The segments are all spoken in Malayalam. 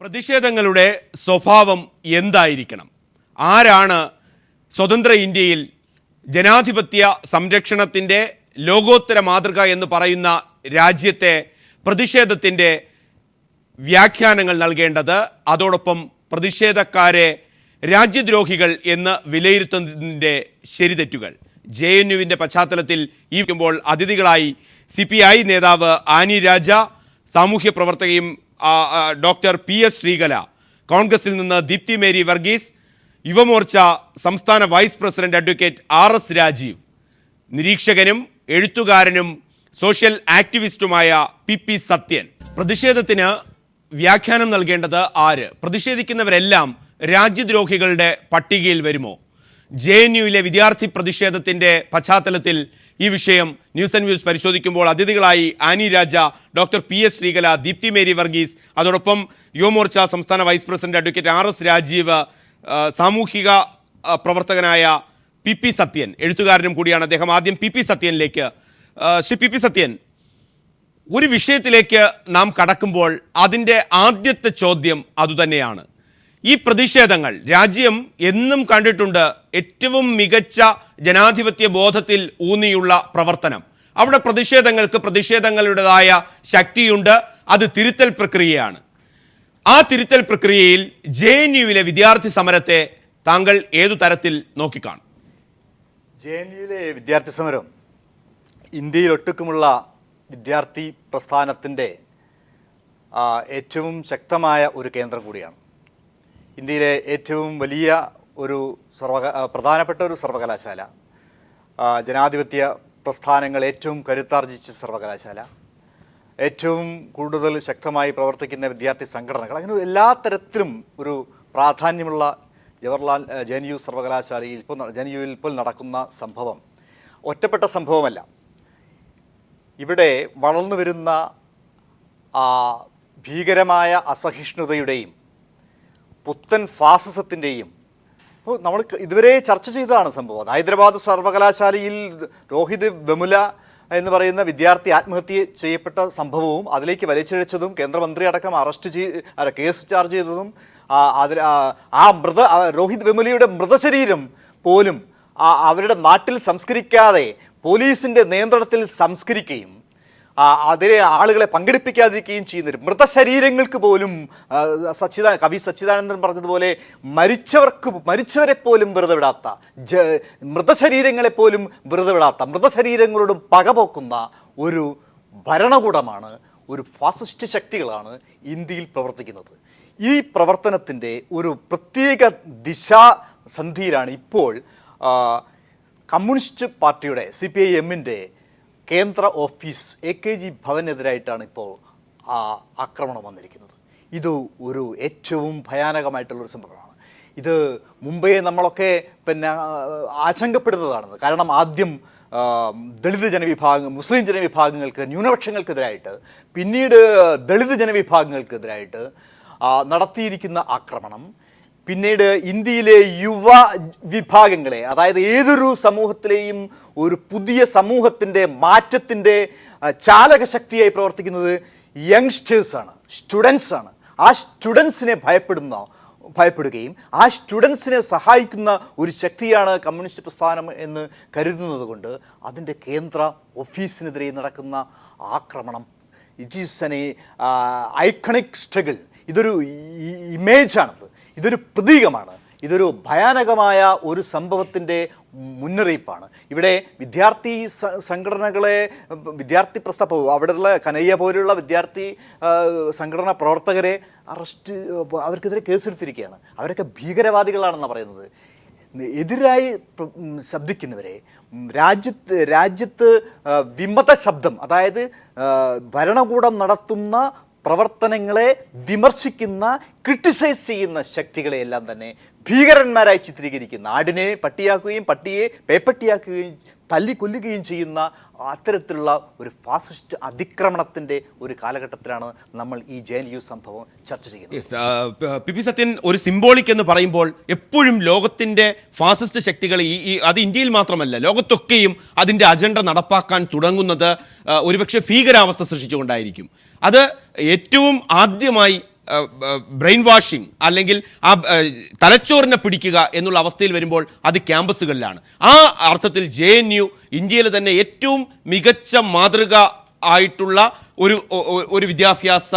പ്രതിഷേധങ്ങളുടെ സ്വഭാവം എന്തായിരിക്കണം? ആരാണ് സ്വതന്ത്ര ഇന്ത്യയിൽ ജനാധിപത്യ സംരക്ഷണത്തിൻ്റെ ലോകോത്തര മാതൃക എന്ന് പറയുന്ന രാജ്യത്തെ പ്രതിഷേധത്തിൻ്റെ വ്യാഖ്യാനങ്ങൾ നൽകേണ്ടത്? അതോടൊപ്പം പ്രതിഷേധക്കാരെ രാജ്യദ്രോഹികൾ എന്ന് വിലയിരുത്തുന്നതിൻ്റെ ശരിതെറ്റുകൾ JNUവിൻ്റെ പശ്ചാത്തലത്തിൽ ഇരിക്കുമ്പോൾ അതിഥികളായി CPI നേതാവ് ആനി രാജ, സാമൂഹ്യ പ്രവർത്തകയും ഡോക്ടർ PS ശ്രീകല, കോൺഗ്രസിൽ നിന്ന് ദീപ്തി മേരി വർഗീസ്, യുവമോർച്ച സംസ്ഥാന vice president advocate RS Rajeev, നിരീക്ഷകനും എഴുത്തുകാരനും സോഷ്യൽ ആക്ടിവിസ്റ്റുമായ PP സത്യൻ. പ്രതിഷേധത്തിന് വ്യാഖ്യാനം നൽകേണ്ടത് ആര്? പ്രതിഷേധിക്കുന്നവരെല്ലാം രാജ്യദ്രോഹികളുടെ പട്ടികയിൽ വരുമോ? JNUവിലെ വിദ്യാർത്ഥി പ്രതിഷേധത്തിൻ്റെ പശ്ചാത്തലത്തിൽ ഈ വിഷയം ന്യൂസ് ആൻഡ് വ്യൂസ് പരിശോധിക്കുമ്പോൾ അതിഥികളായി Annie Raja, doctor PS Sreekala, Deepthi Mary Varghese, അതോടൊപ്പം യുവമോർച്ച സംസ്ഥാന vice president advocate RS Rajeev, സാമൂഹിക പ്രവർത്തകനായ PP സത്യൻ, എഴുത്തുകാരനും കൂടിയാണ് അദ്ദേഹം. ആദ്യം PP സത്യനിലേക്ക്. ശ്രീ PP സത്യൻ, ഒരു വിഷയത്തിലേക്ക് നാം കടക്കുമ്പോൾ അതിൻ്റെ ആദ്യത്തെ ചോദ്യം അതുതന്നെയാണ്. ഈ പ്രതിഷേധങ്ങൾ രാജ്യം എന്നും കണ്ടിട്ടുണ്ട് ഏറ്റവും മികച്ച ജനാധിപത്യ ബോധത്തിൽ ഊന്നിയുള്ള പ്രവർത്തനം. അവിടെ പ്രതിഷേധങ്ങൾക്ക് പ്രതിഷേധങ്ങളുടേതായ ശക്തിയുണ്ട്. അത് തിരുത്തൽ പ്രക്രിയയാണ്. ആ തിരുത്തൽ പ്രക്രിയയിൽ JNUവിലെ വിദ്യാർത്ഥി സമരത്തെ താങ്കൾ ഏതു തരത്തിൽ നോക്കിക്കാണും? JNUവിലെ വിദ്യാർത്ഥി സമരം ഇന്ത്യയിലൊട്ടുക്കുമുള്ള വിദ്യാർത്ഥി പ്രസ്ഥാനത്തിൻ്റെ ഏറ്റവും ശക്തമായ ഒരു കേന്ദ്രം കൂടിയാണ്. ഇന്ത്യയിലെ ഏറ്റവും വലിയ ഒരു പ്രധാനപ്പെട്ട ഒരു സർവകലാശാല, ജനാധിപത്യ പ്രസ്ഥാനങ്ങൾ ഏറ്റവും കരുത്താർജിച്ച സർവകലാശാല, ഏറ്റവും കൂടുതൽ ശക്തമായി പ്രവർത്തിക്കുന്ന വിദ്യാർത്ഥി സംഘടനകൾ, അങ്ങനെ എല്ലാ തരത്തിലും ഒരു പ്രാധാന്യമുള്ള JNU സർവകലാശാലയിൽ JNUവിൽ ഇപ്പോൾ നടക്കുന്ന സംഭവം ഒറ്റപ്പെട്ട സംഭവമല്ല. ഇവിടെ വളർന്നു വരുന്ന ഭീകരമായ അസഹിഷ്ണുതയുടെയും പുത്തൻ ഫാസിസത്തിൻ്റെയും നമ്മൾ ഇതുവരെ ചർച്ച ചെയ്തതാണ് സംഭവം. ഹൈദരാബാദ് സർവകലാശാലയിൽ രോഹിത് വെമുല എന്ന് പറയുന്ന വിദ്യാർത്ഥി ആത്മഹത്യ ചെയ്യപ്പെട്ട സംഭവവും അതിലേക്ക് വലിച്ചിഴച്ചതും കേന്ദ്രമന്ത്രി അടക്കം കേസ് ചാർജ് ചെയ്തതും രോഹിത് വെമുലയുടെ മൃതശരീരം പോലും അവരുടെ നാട്ടിൽ സംസ്കരിക്കാതെ പോലീസിൻ്റെ നിയന്ത്രണത്തിൽ സംസ്കരിക്കുകയും അതിലെ ആളുകളെ പങ്കെടുപ്പിക്കാതിരിക്കുകയും ചെയ്യുന്നൊരു മൃതശരീരങ്ങൾക്ക് പോലും കവി സച്ചിദാനന്ദൻ പറഞ്ഞതുപോലെ മരിച്ചവരെ പോലും വെറുതെ വിടാത്ത, മൃതശരീരങ്ങളെപ്പോലും വെറുതെ വിടാത്ത, മൃതശരീരങ്ങളോടും പകപോക്കുന്ന ഒരു ഭരണകൂടമാണ്, ഒരു ഫാസിസ്റ്റ് ശക്തികളാണ് ഇന്ത്യയിൽ പ്രവർത്തിക്കുന്നത്. ഈ പ്രവർത്തനത്തിൻ്റെ ഒരു പ്രത്യേക ദിശാസന്ധിയിലാണ് ഇപ്പോൾ കമ്മ്യൂണിസ്റ്റ് പാർട്ടിയുടെ CPIMൻ്റെ കേന്ദ്ര ഓഫീസ് AKG ഭവനെതിരായിട്ടാണ് ഇപ്പോൾ ആക്രമണം വന്നിരിക്കുന്നത്. ഇത് ഒരു ഏറ്റവും ഭയാനകമായിട്ടുള്ളൊരു സംഭവമാണ്. ഇത് മുമ്പേ നമ്മളൊക്കെ ആശങ്കപ്പെടുന്നതാണ്. കാരണം ആദ്യം ദളിത് ജനവിഭാഗം, മുസ്ലിം ജനവിഭാഗങ്ങൾക്ക്, ന്യൂനപക്ഷങ്ങൾക്കെതിരായിട്ട്, പിന്നീട് ദളിത് ജനവിഭാഗങ്ങൾക്കെതിരായിട്ട് നടത്തിയിരിക്കുന്ന ആക്രമണം, പിന്നീട് ഇന്ത്യയിലെ യുവ വിഭാഗങ്ങളെ, അതായത് ഏതൊരു സമൂഹത്തിലെയും ഒരു പുതിയ സമൂഹത്തിൻ്റെ മാറ്റത്തിൻ്റെ ചാലകശക്തിയായി പ്രവർത്തിക്കുന്നത് യങ്സ്റ്റേഴ്സാണ്, സ്റ്റുഡൻസാണ്. ആ സ്റ്റുഡൻസിനെ ഭയപ്പെടുകയും ആ സ്റ്റുഡൻസിനെ സഹായിക്കുന്ന ഒരു ശക്തിയാണ് കമ്മ്യൂണിസ്റ്റ് പ്രസ്ഥാനം എന്ന് കരുതുന്നത് കൊണ്ട് അതിൻ്റെ കേന്ദ്ര ഓഫീസിനെതിരെ നടക്കുന്ന ആക്രമണം it is N iconic struggle. ഇതൊരു ഇമേജാണത്, ഇതൊരു പ്രതീകമാണ്, ഇതൊരു ഭയാനകമായ ഒരു സംഭവത്തിൻ്റെ മുന്നറിയിപ്പാണ്. ഇവിടെ വിദ്യാർത്ഥി സംഘടനകളെ, വിദ്യാർത്ഥി അവിടെയുള്ള കനയ്യ പോലുള്ള വിദ്യാർത്ഥി സംഘടനാ പ്രവർത്തകരെ അവർക്കെതിരെ കേസെടുത്തിരിക്കുകയാണ്. അവരൊക്കെ ഭീകരവാദികളാണെന്നാണ് പറയുന്നത്. എതിരായി ശബ്ദിക്കുന്നവരെ രാജ്യത്ത് വിമത ശബ്ദം, അതായത് ഭരണകൂടം നടത്തുന്ന പ്രവർത്തനങ്ങളെ വിമർശിക്കുന്ന, ക്രിട്ടിസൈസ് ചെയ്യുന്ന ശക്തികളെയെല്ലാം തന്നെ ഭീകരന്മാരായി ചിത്രീകരിക്കുന്ന, ആടിനെ പട്ടിയാക്കുകയും പട്ടിയെ പേപ്പട്ടിയാക്കുകയും തല്ലിക്കൊല്ലുകയും ചെയ്യുന്ന അത്തരത്തിലുള്ള ഒരു ഫാസിസ്റ്റ് അതിക്രമണത്തിൻ്റെ ഒരു കാലഘട്ടത്തിലാണ് നമ്മൾ ഈ JNU സംഭവം ചർച്ച ചെയ്യുന്നത്. PP സത്യൻ, ഒരു സിംബോളിക് എന്ന് പറയുമ്പോൾ എപ്പോഴും ലോകത്തിൻ്റെ ഫാസിസ്റ്റ് ശക്തികൾ അത് ഇന്ത്യയിൽ മാത്രമല്ല ലോകത്തൊക്കെയും അതിൻ്റെ അജണ്ട നടപ്പാക്കാൻ തുടങ്ങുന്നത് ഒരുപക്ഷെ ഭീകരാവസ്ഥ സൃഷ്ടിച്ചുകൊണ്ടായിരിക്കും. അത് ഏറ്റവും ആദ്യമായി ബ്രെയിൻ വാഷിംഗ് അല്ലെങ്കിൽ ആ തലച്ചോറിനെ പിടിക്കുക എന്നുള്ള അവസ്ഥയിൽ വരുമ്പോൾ അത് ക്യാമ്പസുകളിലാണ്. ആ അർത്ഥത്തിൽ JNU ഇന്ത്യയിലെ തന്നെ ഏറ്റവും മികച്ച മാതൃക ആയിട്ടുള്ള ഒരു വിദ്യാഭ്യാസ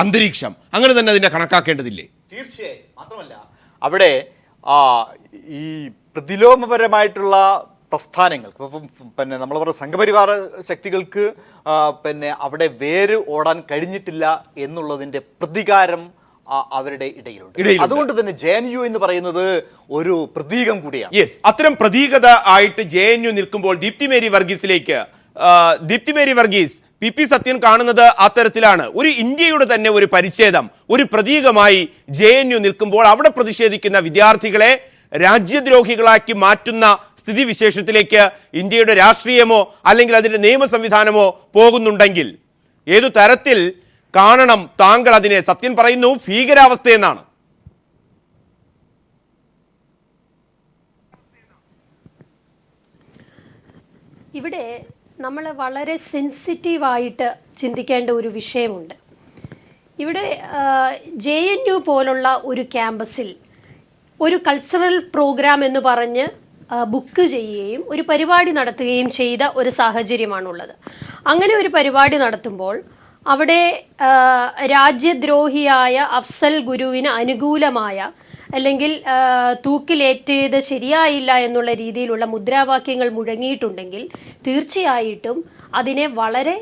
അന്തരീക്ഷം അങ്ങനെ തന്നെ അതിനെ കണക്കാക്കേണ്ടതില്ലേ? തീർച്ചയായും. മാത്രമല്ല അവിടെ ഈ പ്രതിലോമപരമായിട്ടുള്ള പ്രസ്ഥാനങ്ങൾക്ക് പിന്നെ നമ്മൾ പറഞ്ഞ സംഘപരിവാര ശക്തികൾക്ക് പിന്നെ അവിടെ വേര് ഓടാൻ കഴിഞ്ഞിട്ടില്ല എന്നുള്ളതിൻ്റെ പ്രതികാരം അവരുടെ ഇടയിലുണ്ട്. അതുകൊണ്ട് തന്നെ JNU എന്ന് പറയുന്നത് ഒരു പ്രതീകം കൂടിയാണ്. യെസ്, അത്തരം പ്രതീകത ആയിട്ട് JNU നിൽക്കുമ്പോൾ ദീപ്തി മേരി വർഗീസ് PP സത്യൻ കാണുന്നത് അത്തരത്തിലാണ്. ഒരു ഇന്ത്യയുടെ തന്നെ ഒരു പരിച്ഛേദം, ഒരു പ്രതീകമായി JNU നിൽക്കുമ്പോൾ അവിടെ പ്രതിഷേധിക്കുന്ന വിദ്യാർത്ഥികളെ രാജ്യദ്രോഹികളാക്കി മാറ്റുന്ന സ്ഥിതിവിശേഷത്തിലേക്ക് ഇന്ത്യയുടെ രാഷ്ട്രീയമോ അല്ലെങ്കിൽ അതിൻ്റെ നിയമ സംവിധാനമോ പോകുന്നുണ്ടെങ്കിൽ ഏതു തരത്തിൽ കാണണം താങ്കൾ അതിനെ? സത്യൻ പറയുന്നു ഭീകരാവസ്ഥയെന്നാണ്. ഇവിടെ നമ്മൾ വളരെ സെൻസിറ്റീവായിട്ട് ചിന്തിക്കേണ്ട ഒരു വിഷയമുണ്ട്. ഇവിടെ JNU പോലുള്ള ഒരു ക്യാമ്പസിൽ ഒരു കൾച്ചറൽ പ്രോഗ്രാം എന്ന് പറഞ്ഞ് ബുക്ക് ചെയ്യുകയും ഒരു പരിപാടി നടത്തുകയും ചെയ്ത ഒരു സാഹചര്യമാണുള്ളത്. അങ്ങനെ ഒരു പരിപാടി നടത്തുമ്പോൾ അവിടെ രാജ്യദ്രോഹിയായ അഫ്സൽ ഗുരുവിന് അനുകൂലമായ അല്ലെങ്കിൽ തൂക്കിലേറ്റത് ശരിയായില്ല എന്നുള്ള രീതിയിലുള്ള മുദ്രാവാക്യങ്ങൾ മുഴങ്ങിയിട്ടുണ്ടെങ്കിൽ തീർച്ചയായിട്ടും അതിനെ വളരെ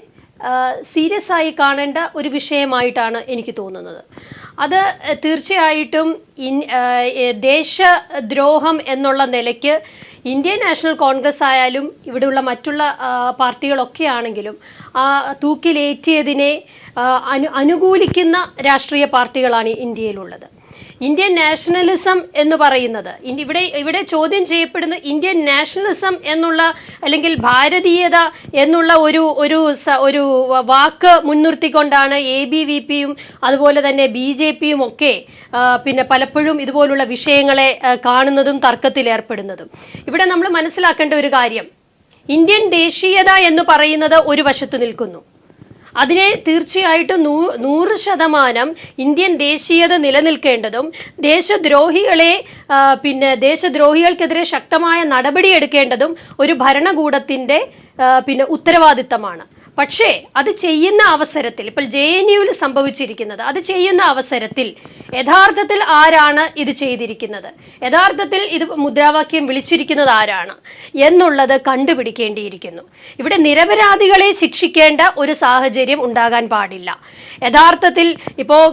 സീരിയസ് ആയി കാണേണ്ട ഒരു വിഷയമായിട്ടാണ് എനിക്ക് തോന്നുന്നത്. അത് തീർച്ചയായിട്ടും ദേശദ്രോഹം എന്നുള്ള നിലയ്ക്ക് ഇന്ത്യൻ നാഷണൽ കോൺഗ്രസ് ആയാലും ഇവിടെയുള്ള മറ്റുള്ള പാർട്ടികളൊക്കെ ആണെങ്കിലും തൂക്കിലേറ്റിയതിനെ അനുകൂലിക്കുന്ന രാഷ്ട്രീയ പാർട്ടികളാണ് ഇന്ത്യയിലുള്ളത്. ഇന്ത്യൻ നാഷണലിസം എന്ന് പറയുന്നത് ഇവിടെ ചോദ്യം ചെയ്യപ്പെടുന്ന ഇന്ത്യൻ നാഷണലിസം എന്നുള്ള അല്ലെങ്കിൽ ഭാരതീയത എന്നുള്ള ഒരു വാക്ക് മുൻനിർത്തിക്കൊണ്ടാണ് ABVPയും അതുപോലെ തന്നെ BJPയും ഒക്കെ പിന്നെ പലപ്പോഴും ഇതുപോലുള്ള വിഷയങ്ങളെ കാണുന്നതും തർക്കത്തിലേർപ്പെടുന്നതും. ഇവിടെ നമ്മൾ മനസ്സിലാക്കേണ്ട ഒരു കാര്യം, ഇന്ത്യൻ ദേശീയത എന്ന് പറയുന്നത് ഒരു വശത്ത് നിൽക്കുന്നു. അതിനെ തീർച്ചയായിട്ടും 100% ഇന്ത്യൻ ദേശീയത നിലനിൽക്കേണ്ടതും ദേശദ്രോഹികൾക്കെതിരെ ശക്തമായ നടപടിയെടുക്കേണ്ടതും ഒരു ഭരണകൂടത്തിൻ്റെ ഉത്തരവാദിത്തമാണ്. പക്ഷേ അത് ചെയ്യുന്ന അവസരത്തിൽ ഇപ്പോൾ JNUവിൽ സംഭവിച്ചിരിക്കുന്നത്, അത് ചെയ്യുന്ന അവസരത്തിൽ യഥാർത്ഥത്തിൽ ആരാണ് ഇത് ചെയ്തിരിക്കുന്നത്, യഥാർത്ഥത്തിൽ ഇത് മുദ്രാവാക്യം വിളിച്ചിരിക്കുന്നത് ആരാണ് എന്നുള്ളത് കണ്ടുപിടിക്കേണ്ടിയിരിക്കുന്നു. ഇവിടെ നിരപരാധികളെ ശിക്ഷിക്കേണ്ട ഒരു സാഹചര്യം ഉണ്ടാകാൻ പാടില്ല. യഥാർത്ഥത്തിൽ ഇപ്പോൾ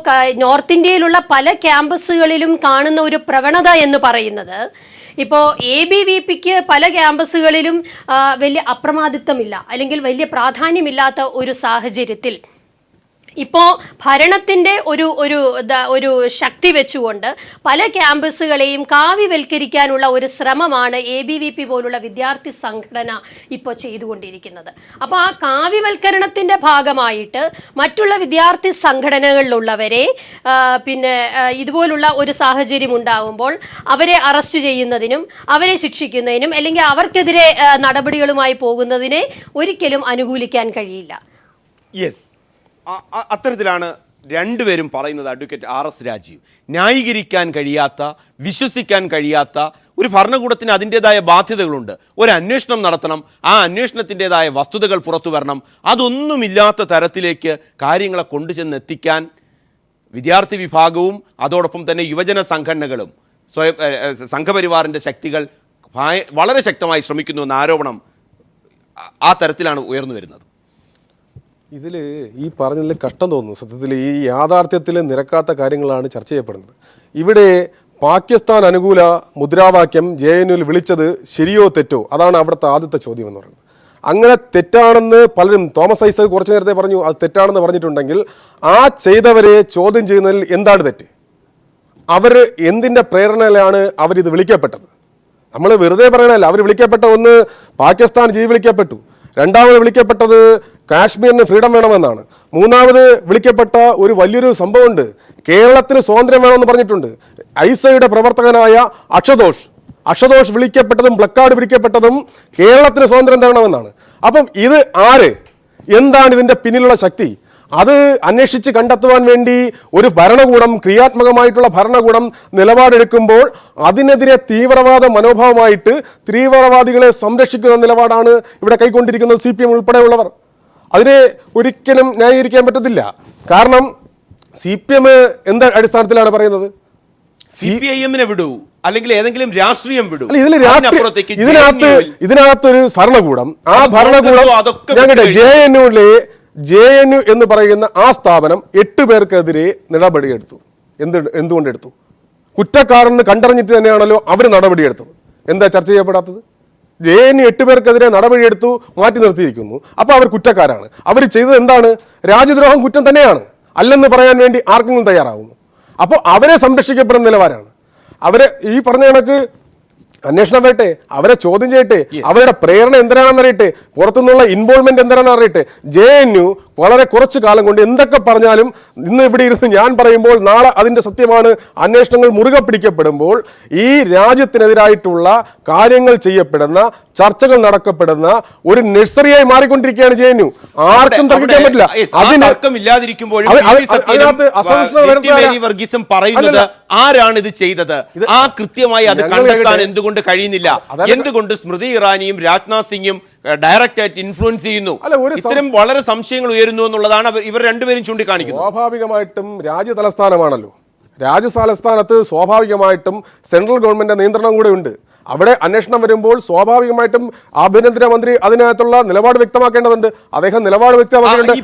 നോർത്ത് ഇന്ത്യയിലുള്ള പല ക്യാമ്പസുകളിലും കാണുന്ന ഒരു പ്രവണത എന്ന് പറയുന്നത്, ഇപ്പോൾ ABVPക്ക് പല ക്യാമ്പസുകളിലും വലിയ അപ്രമാദിത്വമില്ല അല്ലെങ്കിൽ വലിയ പ്രാധാന്യമില്ലാത്ത ഒരു സാഹചര്യത്തിൽ ഇപ്പോൾ ഭരണത്തിൻ്റെ ഒരു ശക്തി വെച്ചുകൊണ്ട് പല ക്യാമ്പസുകളെയും കാവ്യവൽക്കരിക്കാനുള്ള ഒരു ശ്രമമാണ് ABVP പോലുള്ള വിദ്യാർത്ഥി സംഘടന ഇപ്പോൾ ചെയ്തുകൊണ്ടിരിക്കുന്നത്. അപ്പോൾ ആ കാവ്യവൽക്കരണത്തിൻ്റെ ഭാഗമായിട്ട് മറ്റുള്ള വിദ്യാർത്ഥി സംഘടനകളിലുള്ളവരെ ഇതുപോലുള്ള ഒരു സാഹചര്യം ഉണ്ടാകുമ്പോൾ അവരെ അറസ്റ്റ് ചെയ്യുന്നതിനും അവരെ ശിക്ഷിക്കുന്നതിനും അല്ലെങ്കിൽ അവർക്കെതിരെ നടപടികളുമായി പോകുന്നതിനെ ഒരിക്കലും അനുകൂലിക്കാൻ കഴിയില്ല. യെസ്, അത്തരത്തിലാണ് രണ്ടുപേരും പറയുന്നത്. അഡ്വക്കേറ്റ് RS രാജീവ്, ന്യായീകരിക്കാൻ കഴിയാത്ത, വിശ്വസിക്കാൻ കഴിയാത്ത ഒരു ഭരണകൂടത്തിന് അതിൻ്റെതായ ബാധ്യതകളുണ്ട്. ഒരു അന്വേഷണം നടത്തണം, ആ അന്വേഷണത്തിൻ്റെതായ വസ്തുതകൾ പുറത്തു വരണം. അതൊന്നുമില്ലാത്ത തരത്തിലേക്ക് കാര്യങ്ങളെ കൊണ്ടുചെന്നെത്തിക്കാൻ വിദ്യാർത്ഥി വിഭാഗവും അതോടൊപ്പം തന്നെ യുവജന സംഘടനകളും സംഘപരിവാറിൻ്റെ ശക്തികൾ വളരെ ശക്തമായി ശ്രമിക്കുന്നു എന്ന ആരോപണം ആ തരത്തിലാണ് ഉയർന്നു വരുന്നത്. ഇതിൽ ഈ പറഞ്ഞതിൽ കഷ്ടം തോന്നുന്നു. സത്യത്തിൽ ഈ യാഥാർത്ഥ്യത്തിൽ നിരക്കാത്ത കാര്യങ്ങളാണ് ചർച്ച ചെയ്യപ്പെടുന്നത്. ഇവിടെ പാകിസ്ഥാൻ അനുകൂല മുദ്രാവാക്യം JNUവിൽ വിളിച്ചത് ശരിയോ തെറ്റോ, അതാണ് അവിടുത്തെ ആദ്യത്തെ ചോദ്യം എന്ന് പറയുന്നത്. അങ്ങനെ തെറ്റാണെന്ന് പലരും, തോമസ് ഐസക് കുറച്ച് നേരത്തെ പറഞ്ഞു അത് തെറ്റാണെന്ന് പറഞ്ഞിട്ടുണ്ടെങ്കിൽ ആ ചെയ്തവരെ ചോദ്യം ചെയ്യുന്നതിൽ എന്താണ് തെറ്റ്? അവർ എന്തിൻ്റെ പ്രേരണയിലാണ് അവരിത് വിളിക്കപ്പെട്ടത്? നമ്മൾ വെറുതെ പറയണല്ല. അവർ വിളിക്കപ്പെട്ട ഒന്ന് പാകിസ്ഥാൻ വിളിക്കപ്പെട്ടു, രണ്ടാമത് വിളിക്കപ്പെട്ടത് കാശ്മീരിന് ഫ്രീഡം വേണമെന്നാണ്, മൂന്നാമത് വിളിക്കപ്പെട്ട ഒരു വലിയൊരു സംഭവമുണ്ട്, കേരളത്തിന് സ്വാതന്ത്ര്യം വേണമെന്ന് പറഞ്ഞിട്ടുണ്ട്. ഐസയുടെ പ്രവർത്തകനായ അക്ഷതോഷ് വിളിക്കപ്പെട്ടതും പ്ലക്കാർഡ് വിളിക്കപ്പെട്ടതും കേരളത്തിന് സ്വാതന്ത്ര്യം തരണമെന്നാണ്. അപ്പം ഇത് ആര്, എന്താണ് ഇതിൻ്റെ പിന്നിലുള്ള ശക്തി? അത് അന്വേഷിച്ച് കണ്ടെത്തുവാൻ വേണ്ടി ഒരു ഭരണകൂടം, ക്രിയാത്മകമായിട്ടുള്ള ഭരണകൂടം നിലപാടെടുക്കുമ്പോൾ അതിനെതിരെ തീവ്രവാദ മനോഭാവമായിട്ട് തീവ്രവാദികളെ സംരക്ഷിക്കുന്ന നിലപാടാണ് ഇവിടെ കൈക്കൊണ്ടിരിക്കുന്നത് CPM ഉൾപ്പെടെയുള്ളവർ. അതിനെ ഒരിക്കലും ന്യായീകരിക്കാൻ പറ്റത്തില്ല. കാരണം CPM എന്ത് അടിസ്ഥാനത്തിലാണ് പറയുന്നത്? CPIM-നെ വിടൂ, അല്ലെങ്കിൽ ഏതെങ്കിലും രാഷ്ട്രീയം വിടൂ. ഇതിനകത്ത് ഇതിനകത്തൊരു ഭരണകൂടം, ആ ഭരണകൂടം ഞങ്ങളുടെ JNU എന്ന് പറയുന്ന ആ സ്ഥാപനം 8 പേർക്കെതിരെ നടപടിയെടുത്തു. എന്തുകൊണ്ടെടുത്തു? കുറ്റക്കാരെന്ന് കണ്ടറിഞ്ഞിട്ട് തന്നെയാണല്ലോ അവർ നടപടിയെടുത്തത്. എന്താ ചർച്ച ചെയ്യപ്പെടാത്തത്? JNU 8 പേർക്കെതിരെ നടപടിയെടുത്തു, മാറ്റി നിർത്തിയിരിക്കുന്നു. അപ്പോൾ അവർ കുറ്റക്കാരാണ്. അവർ ചെയ്തത് എന്താണ്? രാജ്യദ്രോഹം കുറ്റം തന്നെയാണ്. അല്ലെന്ന് പറയാൻ വേണ്ടി ആർക്കെങ്കിലും തയ്യാറാവുന്നു. അപ്പോൾ അവരെ സംരക്ഷിക്കപ്പെടുന്ന നിലവാരമാണ്. അവരെ ഈ പറഞ്ഞ കണക്ക് അന്വേഷണം വരട്ടെ, അവരെ ചോദ്യം ചെയ്യട്ടെ, അവരുടെ പ്രേരണ എന്തിനാണെന്ന് അറിയട്ടെ, പുറത്തുനിന്നുള്ള ഇൻവോൾവ്മെന്റ് എന്താണെന്ന് അറിയട്ടെ. JNU വളരെ കുറച്ചു കാലം കൊണ്ട് എന്തൊക്കെ പറഞ്ഞാലും ഇന്ന് ഇവിടെ ഇരുന്ന് ഞാൻ പറയുമ്പോൾ നാളെ അതിന്റെ സത്യമാണ്. അന്വേഷണങ്ങൾ മുറുകെ പിടിക്കപ്പെടുമ്പോൾ ഈ രാജ്യത്തിനെതിരായിട്ടുള്ള കാര്യങ്ങൾ ചെയ്യപ്പെടുന്ന, ചർച്ചകൾ നടക്കപ്പെടുന്ന ഒരു നഴ്സറിയായി മാറിക്കൊണ്ടിരിക്കുകയാണ് JNU. ആർക്കും തർക്കിക്കാൻ പറ്റില്ല. പറയുന്നത് ആരാണ് ഇത് ചെയ്തത്, ആ കൃത്യമായി അത് കണ്ടെത്താൻ എന്തുകൊണ്ട് കഴിയുന്നില്ല? എന്തുകൊണ്ട് സ്മൃതി ഇറാനിയും രാജ്നാഥ് സിംഗും ഡയറക്റ്റ് ആയിട്ട് ഇൻഫ്ലുവൻസ് ചെയ്യുന്നു? ഇത്തരം വളരെ സംശയങ്ങൾ ഉയരുന്നു എന്നുള്ളതാണ് ഇവർ രണ്ടുപേരും ചൂണ്ടിക്കാണിക്കുന്നത്. സ്വാഭാവികമായിട്ടും രാജ്യതലസ്ഥാനമാണല്ലോ. രാജ്യതലസ്ഥാനത്ത് സ്വാഭാവികമായിട്ടും സെൻട്രൽ ഗവൺമെന്റ് നിയന്ത്രണം കൂടെ ഉണ്ട്. അവിടെ അന്വേഷണം വരുമ്പോൾ സ്വാഭാവികമായിട്ടും ആഭ്യന്തരമന്ത്രി അതിനകത്തുള്ള നിലപാട് വ്യക്തമാക്കേണ്ടതുണ്ട്. അദ്ദേഹം നിലപാട് വ്യക്തമാക്കേണ്ടത്.